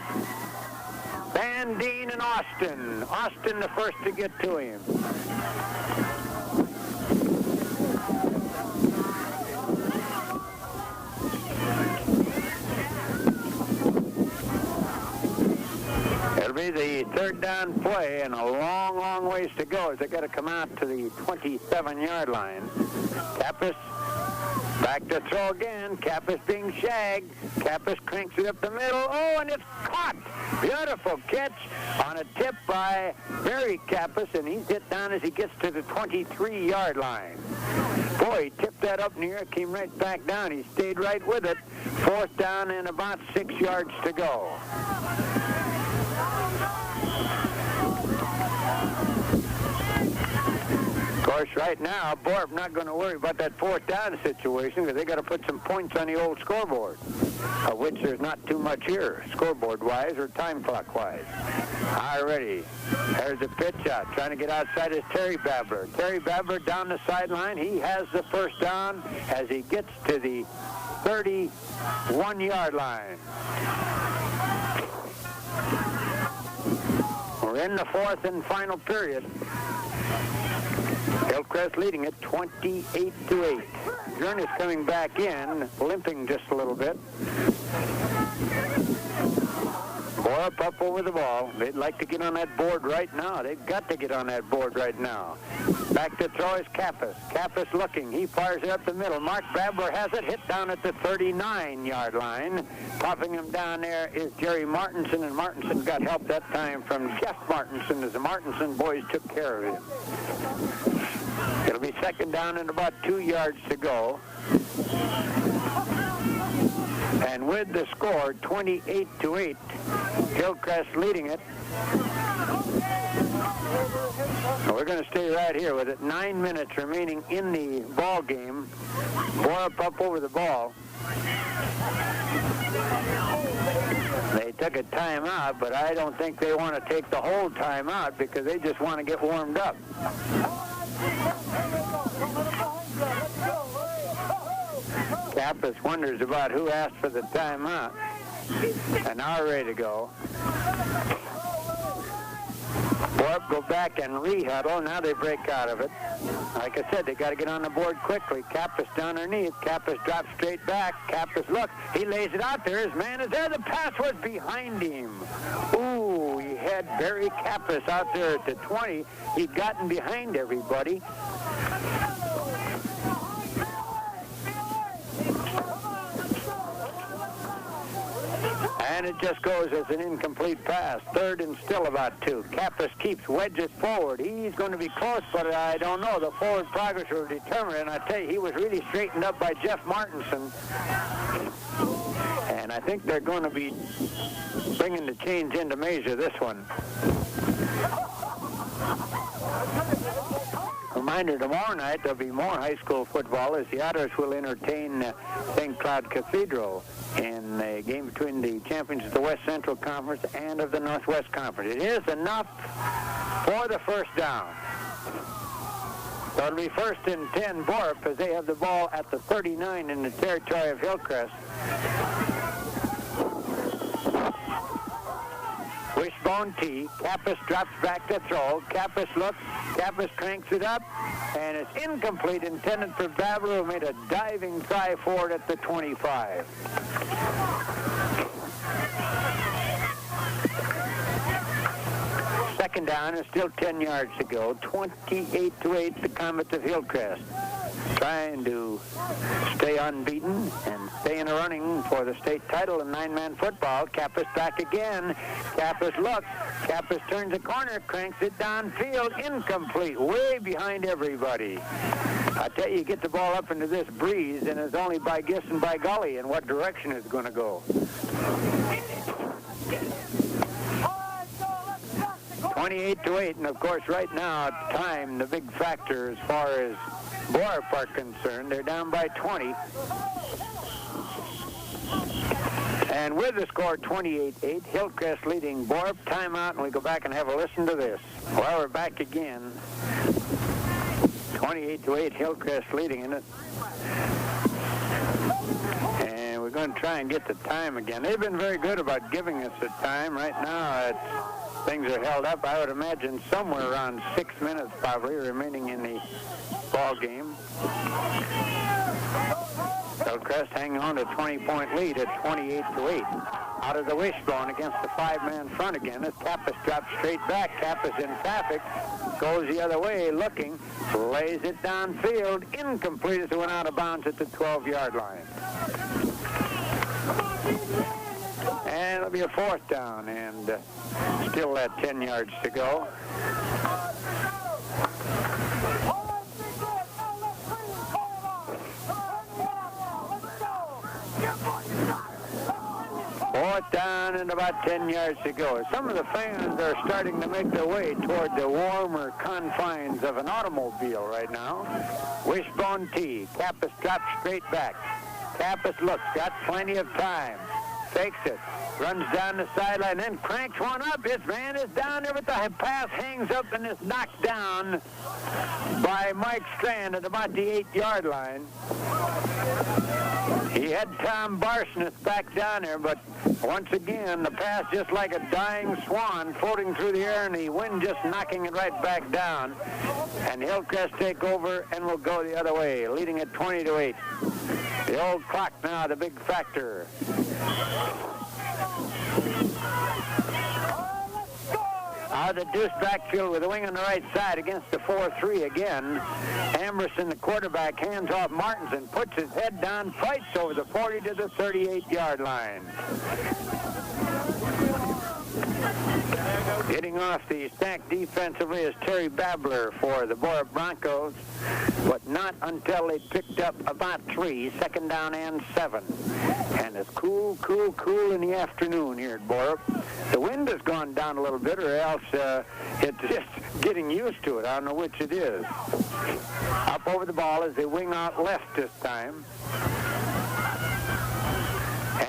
Van Deen and Austin. Austin the first to get to him. It'll be the third third down play and a long, long ways to go as they got to come out to the 27-yard line. Kappas back to throw again. Kappas being shagged. Kappas cranks it up the middle. Oh, and it's caught. Beautiful catch on a tip by Barry Kappas, and he's hit down as he gets to the 23-yard line. Boy, he tipped that up in the air, came right back down. He stayed right with it. Fourth down and about 6 yards to go. Of course, right now, Borup not going to worry about that fourth down situation because they got to put some points on the old scoreboard, of which there's not too much here, scoreboard-wise or time clock-wise. Alrighty, there's a pitch out. Trying to get outside is Terry Babler. Terry Babler down the sideline. He has the first down as he gets to the 31-yard line. We're in the fourth and final period. Hillcrest leading it 28-8. Journeys coming back in, limping just a little bit. Borup up over the ball. They'd like to get on that board right now. They've got to get on that board right now. Back to throw is Kappas. Kappas looking. He fires it up the middle. Mark Babler has it hit down at the 39-yard line. Popping him down there is Jerry Martinson, and Martinson got help that time from Jeff Martinson as the Martinson boys took care of him. It'll be second down and about 2 yards to go. And with the score, 28-8, Hillcrest leading it. We're going to stay right here with it. 9 minutes remaining in the ball game. Borup up over the ball. They took a timeout, but I don't think they want to take the whole timeout because they just want to get warmed up. Kappas wonders about who asked for the timeout. And now ready to go. Borup go back and rehuddle. Now they break out of it. Like I said, they got to get on the board quickly. Kappas down underneath. Kappas drops straight back. Kappas, look, he lays it out there. His man is there. The pass was behind him. Ooh, he had Barry Kappas out there at the 20. He'd gotten behind everybody. And it just goes as an incomplete pass. Third and still about 2. Kappas keeps wedges forward. He's going to be close, but I don't know. The forward progress will determine it. And I tell you, he was really straightened up by Jeff Martinson. And I think they're going to be bringing the chains into measure this one. Reminder, tomorrow night there'll be more high school football as the Otters will entertain St. Cloud Cathedral in a game between the champions of the West Central Conference and of the Northwest Conference. It is enough for the first down. So it'll be first and 10 Borup as they have the ball at the 39 in the territory of Hillcrest. Wishbone tee. Kappas drops back to throw. Kappas looks. Kappas cranks it up. And it's incomplete, intended for Babler, who made a diving try forward at the 25. Second down and still 10 yards to go. 28-8, the Comets of Hillcrest. Trying to stay unbeaten and stay in the running for the state title in 9-man football. Kappas back again. Kappas looks. Kappas turns the corner, cranks it downfield. Incomplete, way behind everybody. I tell you, get the ball up into this breeze, and it's only by guess and by golly in what direction it's going to go. 28-8, and of course, right now, time, the big factor as far as Borup are concerned. They're down by 20. And with the score 28-8, Hillcrest leading Borup. Timeout, and we go back and have a listen to this. Well, we're back again. 28-8, Hillcrest leading in it. And we're going to try and get the time again. They've been very good about giving us the time. Right now, things are held up. I would imagine somewhere around 6 minutes probably remaining in the ball game. Hillcrest hanging on to a 20-point lead at 28-8. out of the wishbone against the 5-man front again as Kappas drops straight back. Kappas in traffic, goes the other way looking, lays it downfield, incomplete as it went out of bounds at the 12-yard line. And it'll be a 4th down, and still at 10 yards to go. Fourth down and about 10 yards to go. Some of the fans are starting to make their way toward the warmer confines of an automobile right now. Wishbone tee. Kappas drops straight back. Kappas looks, got plenty of time. Fakes it, runs down the sideline, then cranks one up. His man is down there, but the pass hangs up and is knocked down by Mike Strand at about the 8-yard line. He had Tom Barsneth back down there, but once again, the pass just like a dying swan floating through the air, and the wind just knocking it right back down. And Hillcrest take over and will go the other way, leading at 20-8. The old clock now, the big factor. Out of the deuce backfield with the wing on the right side against the 4-3 again. Amerson, the quarterback, hands off Martinson, puts his head down, fights over the 40 to the 38-yard line. Getting off the stack defensively is Terry Babler for the Borup Broncos, but not until they picked up about 3, 2nd down and 7. And it's cool in the afternoon here at Borup. The wind has gone down a little bit, or else it's just getting used to it. I don't know which it is. Up over the ball as they wing out left this time.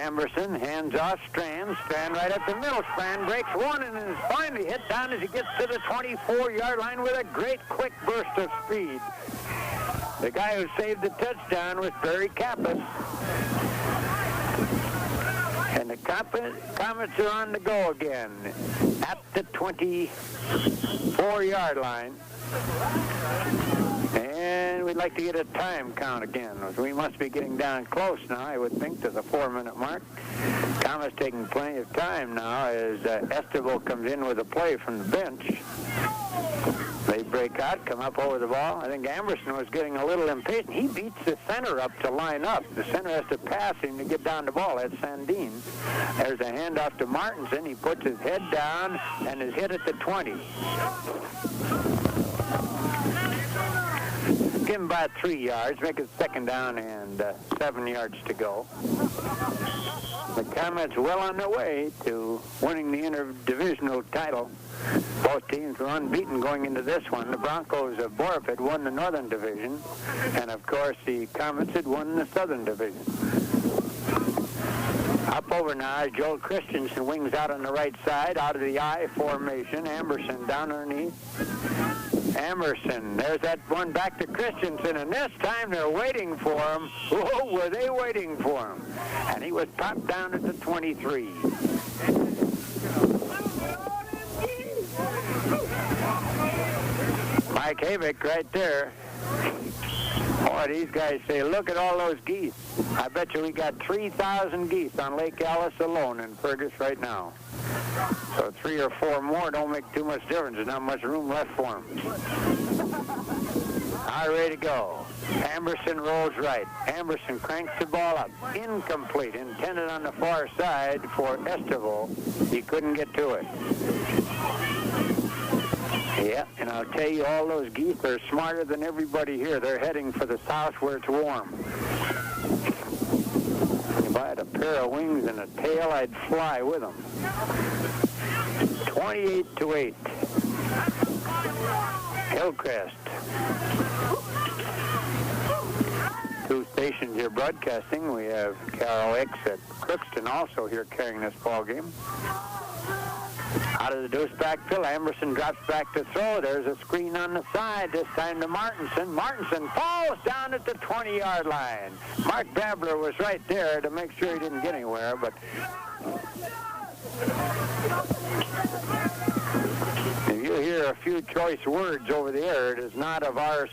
Amerson hands off Strand. Strand right up the middle. Strand breaks one and is finally hit down as he gets to the 24-yard line with a great quick burst of speed. The guy who saved the touchdown was Barry Kappas. And the Comets are on the go again at the 24-yard line. And we'd like to get a time count again. We must be getting down close now, I would think, to the 4-minute mark. Comets taking plenty of time now as Estival comes in with a play from the bench. They break out, come up over the ball. I think Amerson was getting a little impatient. He beats the center up to line up. The center has to pass him to get down the ball. That's Sandine. There's a handoff to Martinson. He puts his head down and is hit at the 20. Give him about 3 yards, make it 2nd down and 7 yards to go. The Comets well on their way to winning the interdivisional title. Both teams were unbeaten going into this one. The Broncos of Borup had won the Northern Division, and of course the Comets had won the Southern Division. Up over now, Joel Christensen wings out on the right side, out of the I formation. Amerson down underneath. Amerson, there's that one back to Christensen, and this time they're waiting for him. Oh, were they waiting for him? And he was popped down at the 23. Mike Havick right there. Boy, these guys say, look at all those geese. I bet you we got 3,000 geese on Lake Alice alone in Fergus right now. So 3 or 4 more don't make too much difference. There's not much room left for them. All ready to go. Amerson rolls right. Amerson cranks the ball up. Incomplete. Intended on the far side for Estival. He couldn't get to it. Yeah, and I'll tell you, all those geese are smarter than everybody here. They're heading for the south where it's warm. If I had a pair of wings and a tail, I'd fly with them. 28-8. Hillcrest. 2 stations here broadcasting. We have Carol X at Crookston also here carrying this ball game. Out of the deuce backfield, Amerson drops back to throw. There's a screen on the side, this time to Martinson. Martinson falls down at the 20-yard line. Mark Babler was right there to make sure he didn't get anywhere, but if you hear a few choice words over the air, it is not of our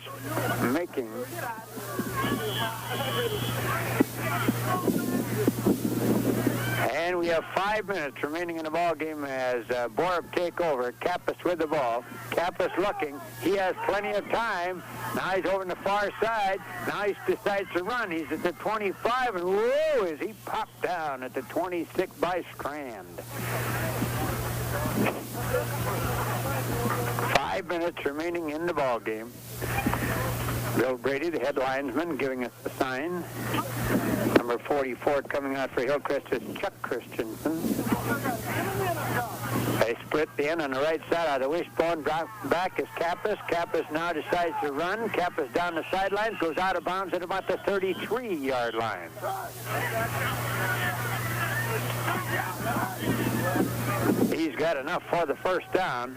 making. And we be 5 minutes remaining in the ball game as Borup take over. Kappas with the ball. Kappas looking. He has plenty of time. Now he's over on the far side. Now he decides to run. He's at the 25, and whoa, as he popped down at the 26 by Strand. 5 minutes remaining in the ball game. Bill Brady, the head linesman, giving us the sign. Number 44 coming out for Hillcrest is Chuck Christensen. They split the end on the right side out of the wishbone. Drop back is Kappas. Kappas now decides to run. Kappas down the sidelines, goes out of bounds at about the 33-yard line. He's got enough for the first down.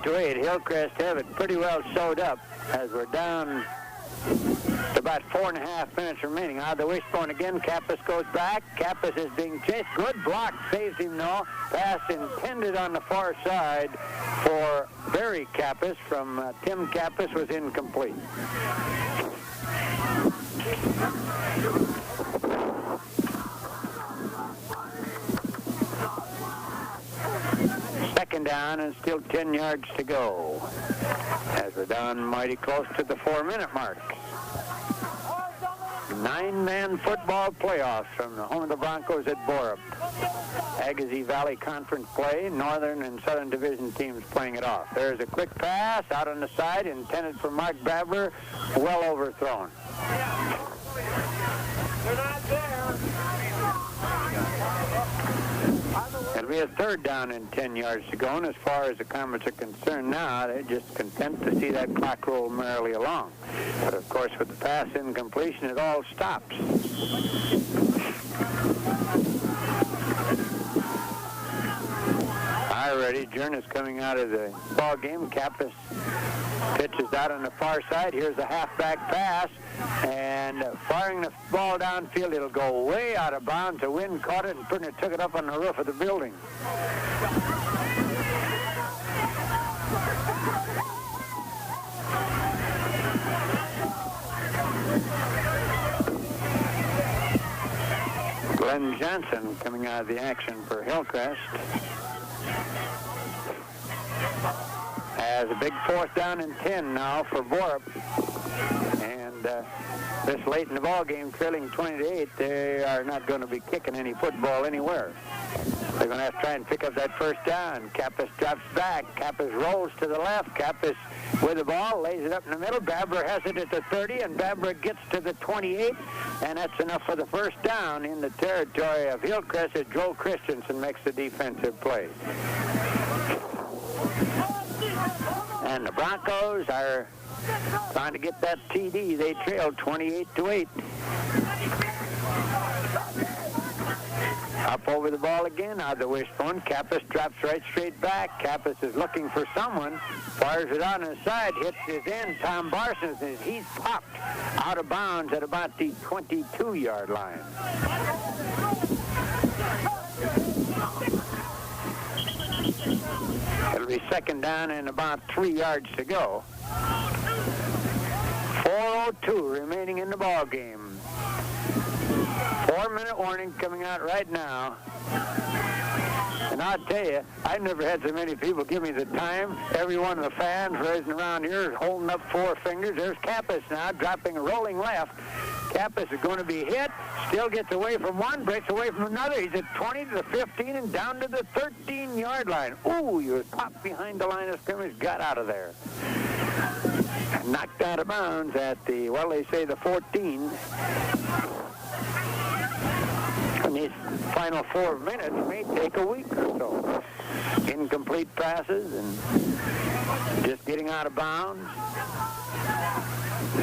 To 8. Hillcrest have it pretty well sewed up as we're down to about 4.5 minutes remaining. Out of the wishbone again. Kappas goes back. Kappas is being chased. Good block. Saves him now. Pass intended on the far side for Barry Kappas from Tim Kappas was incomplete. Second down and still 10 yards to go as we're down mighty close to the 4-minute mark. 9-man football playoffs from the home of the Broncos at Borup. Agassiz Valley Conference play, Northern and Southern Division teams playing it off. There's a quick pass out on the side intended for Mark Babber, well overthrown. They're not there. It'll be a third down and 10 yards to go, and as far as the Comets are concerned now, they're just content to see that clock roll merrily along. But of course, with the pass incompletion, it all stops. Already, Journeys coming out of the ball game. Kappas pitches out on the far side. Here's a halfback pass, and firing the ball downfield. It'll go way out of bounds. The wind caught it and pretty took it up on the roof of the building. Glenn Johnson coming out of the action for Hillcrest. Has a big fourth down and 10 now for Borup. And this late in the ball game, trailing 20-8, they are not going to be kicking any football anywhere. They're going to have to try and pick up that first down. Kappas drops back. Kappas rolls to the left. Kappas with the ball, lays it up in the middle. Babber has it at the 30, and Babber gets to the 28, and that's enough for the first down in the territory of Hillcrest as Joe Christensen makes the defensive play. And the Broncos are trying to get that TD. They trail 28-8. Up over the ball again, out of the wishbone. Kappas drops right straight back. Kappas is looking for someone. Fires it on his side, hits his end. Tom Barsons, he's popped out of bounds at about the 22-yard line. It'll be second down and about 3 yards to go. 4:02 remaining in the ball game. 4-minute warning coming out right now. And I'll tell you, I've never had so many people give me the time. Every one of the fans raising around here is holding up 4 fingers. There's Kappas now dropping a rolling left. Kappas is going to be hit, still gets away from one, breaks away from another. He's at 20 to the 15 and down to the 13-yard line. Ooh, he was popped behind the line of scrimmage, got out of there. Knocked out of bounds at the, well, they say the 14. And these final 4 minutes may take a week or so. Incomplete passes and just getting out of bounds.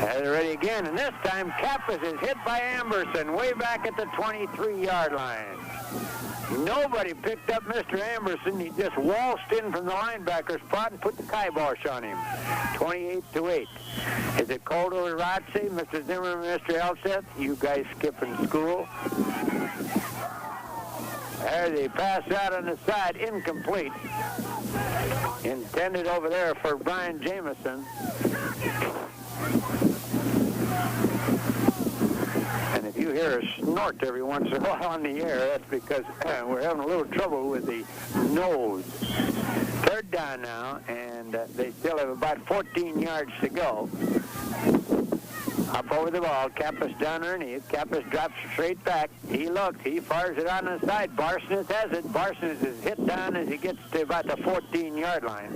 Has it ready again, and this time Kappas is hit by Amberson way back at the 23-yard line. Nobody picked up Mr. Amberson. He just waltzed in from the linebacker spot and put the kibosh on him. 28-8. Is it cold over Rotse, Mr. Zimmerman, Mr. Elseth? You guys skipping school? There's a pass out on the side, incomplete. Intended over there for Brian Jameson. And if you hear a snort every once in a while on the air, that's because we're having a little trouble with the nose. Third down now, and they still have about 14 yards to go. Up over the ball, Kappas down underneath. Kappas drops straight back. He looks, he fires it on the side. Barsness has it. Barsness is hit down as he gets to about the 14-yard line.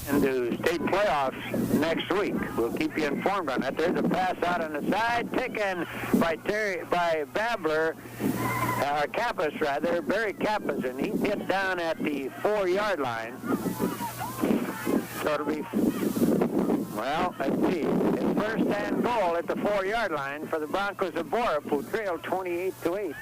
Into state playoffs next week. We'll keep you informed on that. There's a pass out on the side, taken by Babler, or Kappas rather, Barry Kappas, and he's hit down at the 4-yard line. So it'll be, well, let's see. It's first and goal at the 4-yard line for the Broncos of Borup, who trailed 28-8.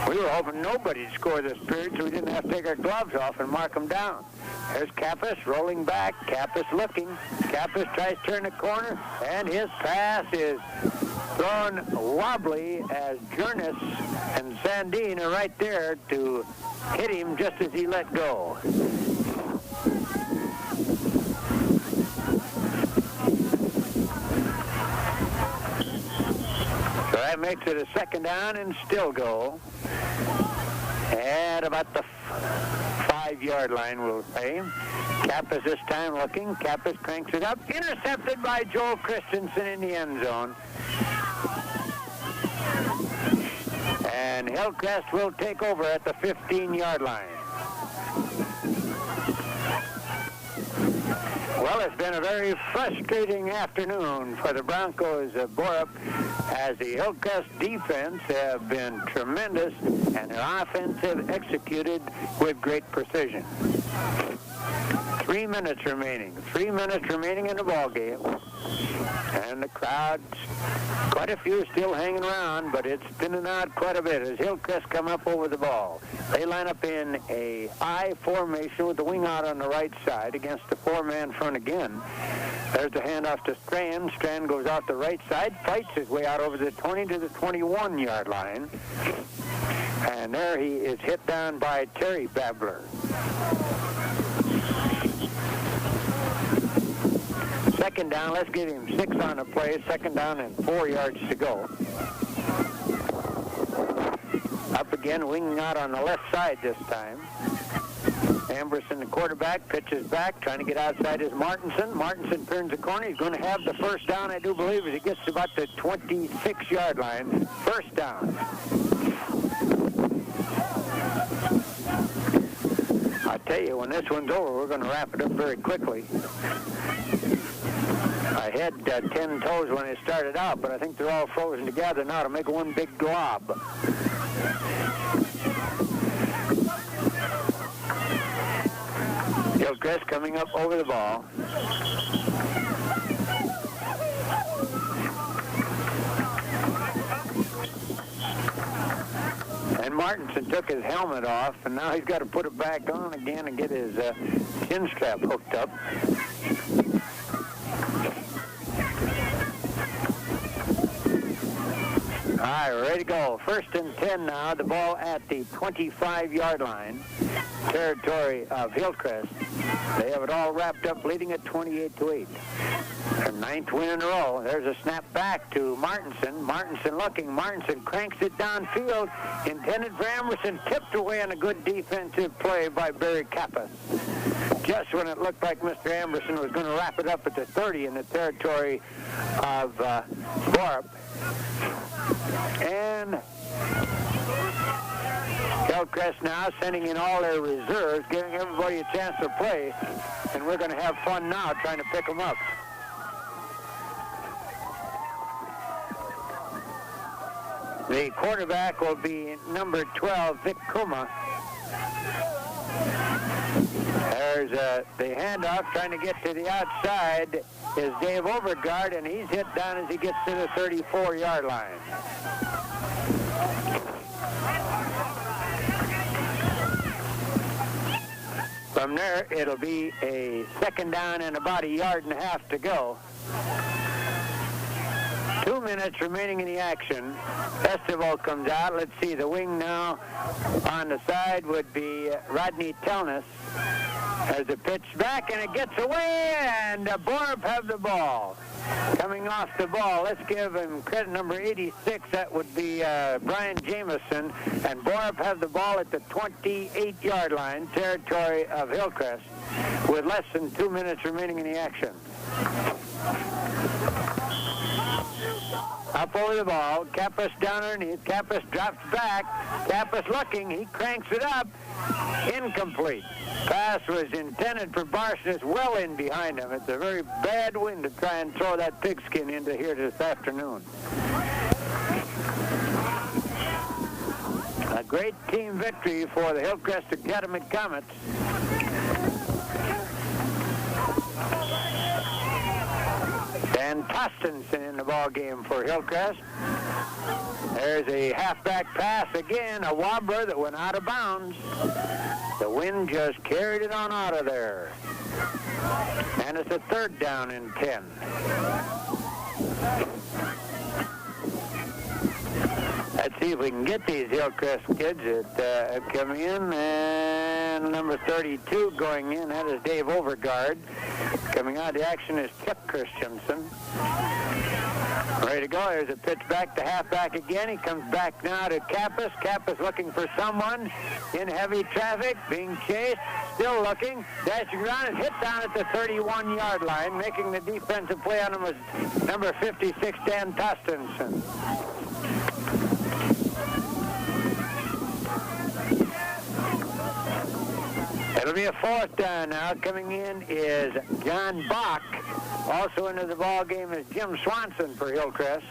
We were hoping nobody'd score this period so we didn't have to take our gloves off and mark them down. There's Kappas rolling back. Kappas looking. Kappas tries to turn the corner, and his pass is thrown wobbly as Jurnis and Sandine are right there to hit him just as he let go. So that makes it a second down and still go. At about the 5-yard line, we'll say. Kappas this time looking. Kappas cranks it up. Intercepted by Joel Christensen in the end zone. And Hillcrest will take over at the 15-yard line. Well, it's been a very frustrating afternoon for the Broncos of Borup, as the Hillcrest defense have been tremendous and their offense have executed with great precision. 3 minutes remaining. 3 minutes remaining in the ball game. And the crowd, quite a few still hanging around, but it's thinning out quite a bit as Hillcrest come up over the ball. They line up in a I formation with the wing out on the right side against the 4-man front again. There's the handoff to Strand. Strand goes out the right side, fights his way out over the 20 to the 21-yard line. And there he is hit down by Terry Babler. Second down, let's give him 6 on the play. Second down and 4 yards to go. Up again, winging out on the left side this time. Amberson, the quarterback, pitches back, trying to get outside is Martinson. Martinson turns the corner. He's going to have the first down, I do believe, as he gets to about the 26-yard line. First down. I tell you, when this one's over, we're going to wrap it up very quickly. I had 10 toes when it started out, but I think they're all frozen together now to make one big glob. Hillcrest coming up over the ball. And Martinson took his helmet off, and now he's got to put it back on again and get his chin strap hooked up. All right, we're ready to go. First and 10 now. The ball at the 25-yard line, territory of Hillcrest. They have it all wrapped up, leading at 28-8. Their 9th win in a row. There's a snap back to Martinson. Martinson looking. Martinson cranks it downfield. Intended for Emerson. Tipped away on a good defensive play by Barry Kappas. Just when it looked like Mr. Emerson was going to wrap it up at the 30 in the territory of Borup. And Hillcrest now sending in all their reserves, giving everybody a chance to play, and we're going to have fun now trying to pick them up. The quarterback will be number 12, Vic Kuma. There's the handoff trying to get to the outside is Dave Overgaard, and he's hit down as he gets to the 34-yard line. From there, it'll be a second down and about 1.5 yards to go. 2 minutes remaining in the action. Festival comes out. Let's see, the wing now on the side would be Rodney Telness. As a pitch back, and it gets away, and Borup have the ball. Coming off the ball, let's give him credit, number 86, that would be Brian Jameson, and Borup have the ball at the 28-yard line, territory of Hillcrest, with less than 2 minutes remaining in the action. Up over the ball, Kappas down underneath, Kappas drops back, Kappas looking, he cranks it up, incomplete. Pass was intended for Barsness well in behind him. It's a very bad wind to try and throw that pigskin into here this afternoon. A great team victory for the Hillcrest Academy Comets. And Tostenson in the ball game for Hillcrest. There's a halfback pass again, a wobbler that went out of bounds. The wind just carried it on out of there. And it's a third down and 10. Let's see if we can get these Hillcrest kids that have come in. And number 32 going in, that is Dave Overgaard. Coming out of the action is Chip Christensen. Ready to go. There's a pitch back to halfback again. He comes back now to Kappas. Kappas looking for someone in heavy traffic, being chased, still looking, dashing around and hit down at the 31-yard line. Making the defensive play on him was number 56, Dan Tostenson. It'll be a fourth down now. Coming in is John Bach. Also into the ball game is Jim Swanson for Hillcrest.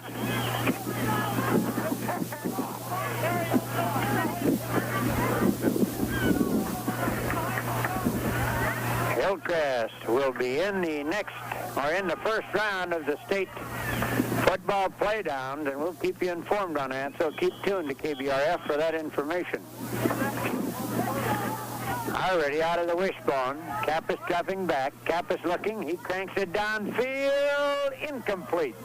Hillcrest will be in the first round of the state football playdowns, and we'll keep you informed on that, so keep tuned to KBRF for that information. Already out of the wishbone. Kappas dropping back. Kappas looking. He cranks it downfield. Incomplete.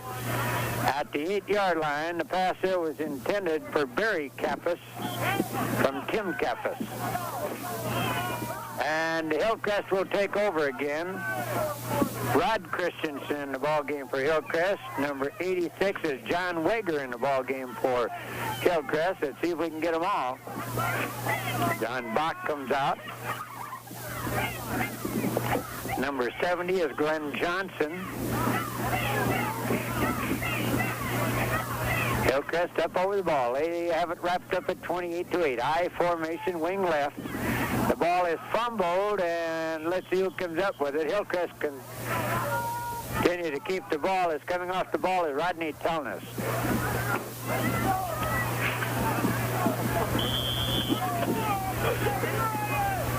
At the 8-yard line, the pass there was intended for Barry Kappas from Tim Kappas. And Hillcrest will take over again. Rod Christensen in the ball game for Hillcrest. Number 86 is John Wager in the ball game for Hillcrest. Let's see if we can get them all. John Bach comes out. Number 70 is Glenn Johnson. Hillcrest up over the ball. They have it wrapped up at 28-8. I formation, wing left. The ball is fumbled, and let's see who comes up with it. Hillcrest can continue to keep the ball. It's coming off the ball is Rodney Telness.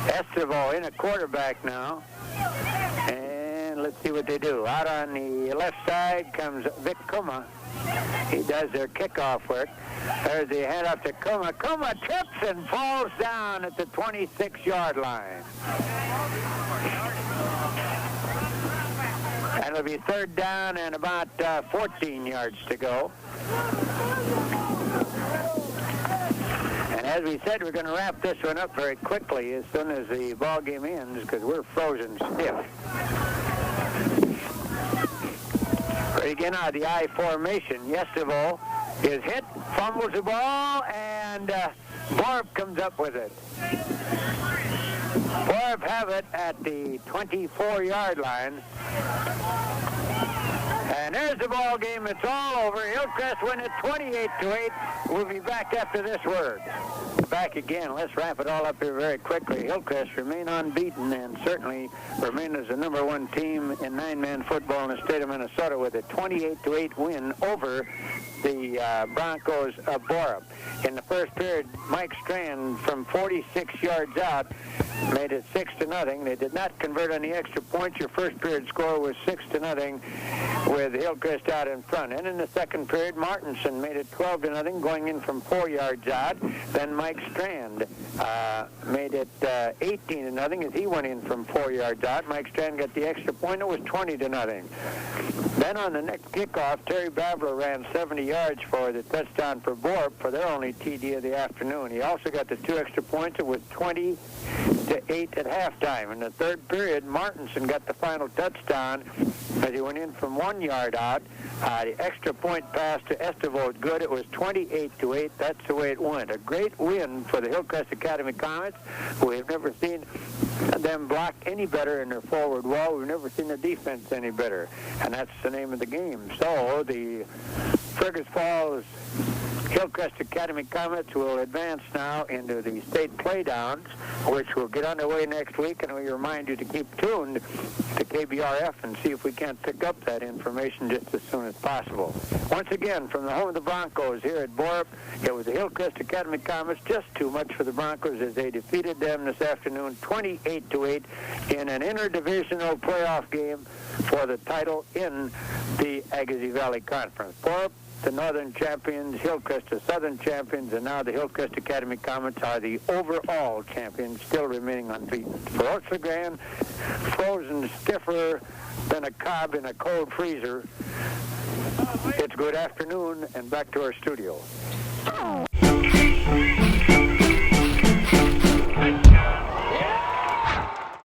Estevo in a quarterback now. And let's see what they do. Out on the left side comes Vic Kuma. He does their kickoff work. There's the handoff to Kuma. Kuma trips and falls down at the 26-yard line. And it'll be third down and about 14 yards to go. And as we said, we're going to wrap this one up very quickly as soon as the ball game ends because we're frozen stiff. Again, out of the I formation, Yestevo is hit, fumbles the ball, and Borup comes up with it. Borup have it at the 24-yard line. And there's the ball game. It's all over. Hillcrest win it 28-8. We'll be back after this word. Back again. Let's wrap it all up here very quickly. Hillcrest remain unbeaten and certainly remain as the number one team in nine-man football in the state of Minnesota with a 28-8 win over the Broncos of Borup. In the first period, Mike Strand from 46 yards out made it 6-0. They did not convert on the extra points. Your first period score was 6-0 with Hillcrest out in front. And in the second period, Martinson made it 12-0 going in from 4 yards out. Then Mike Strand made made it 18-0 as he went in from 4 yards out. Mike Strand got the extra point. It was 20-0. Then on the next kickoff, Terry Babler ran 70 yards for the touchdown for Borup for their only TD of the afternoon. He also got the 2 extra points. It was 20-8 at halftime. In the third period, Martinson got the final touchdown as he went in from 1 yard out. The extra point pass to Estevo's good. It was 28-8. That's the way it went. A great win for the Hillcrest Academy Comets, who we've never seen them block any better in their forward wall. We've never seen the defense any better, and that's the name of the game. So the Fergus Falls Hillcrest Academy Comets will advance now into the state playdowns, which will get underway next week, and we remind you to keep tuned to KBRF and see if we can't pick up that information just as soon as possible. Once again, from the home of the Broncos here at Borup, it was the Hillcrest Academy Comets, just too much for the Broncos as they defeated them this afternoon 28-8 in an interdivisional playoff game for the title in the Agassiz Valley Conference. Borup, the Northern champions, Hillcrest the Southern champions, and now the Hillcrest Academy Comets are the overall champions, still remaining unbeaten. For Oats LeGrand, frozen stiffer than a cob in a cold freezer, it's good afternoon and back to our studio.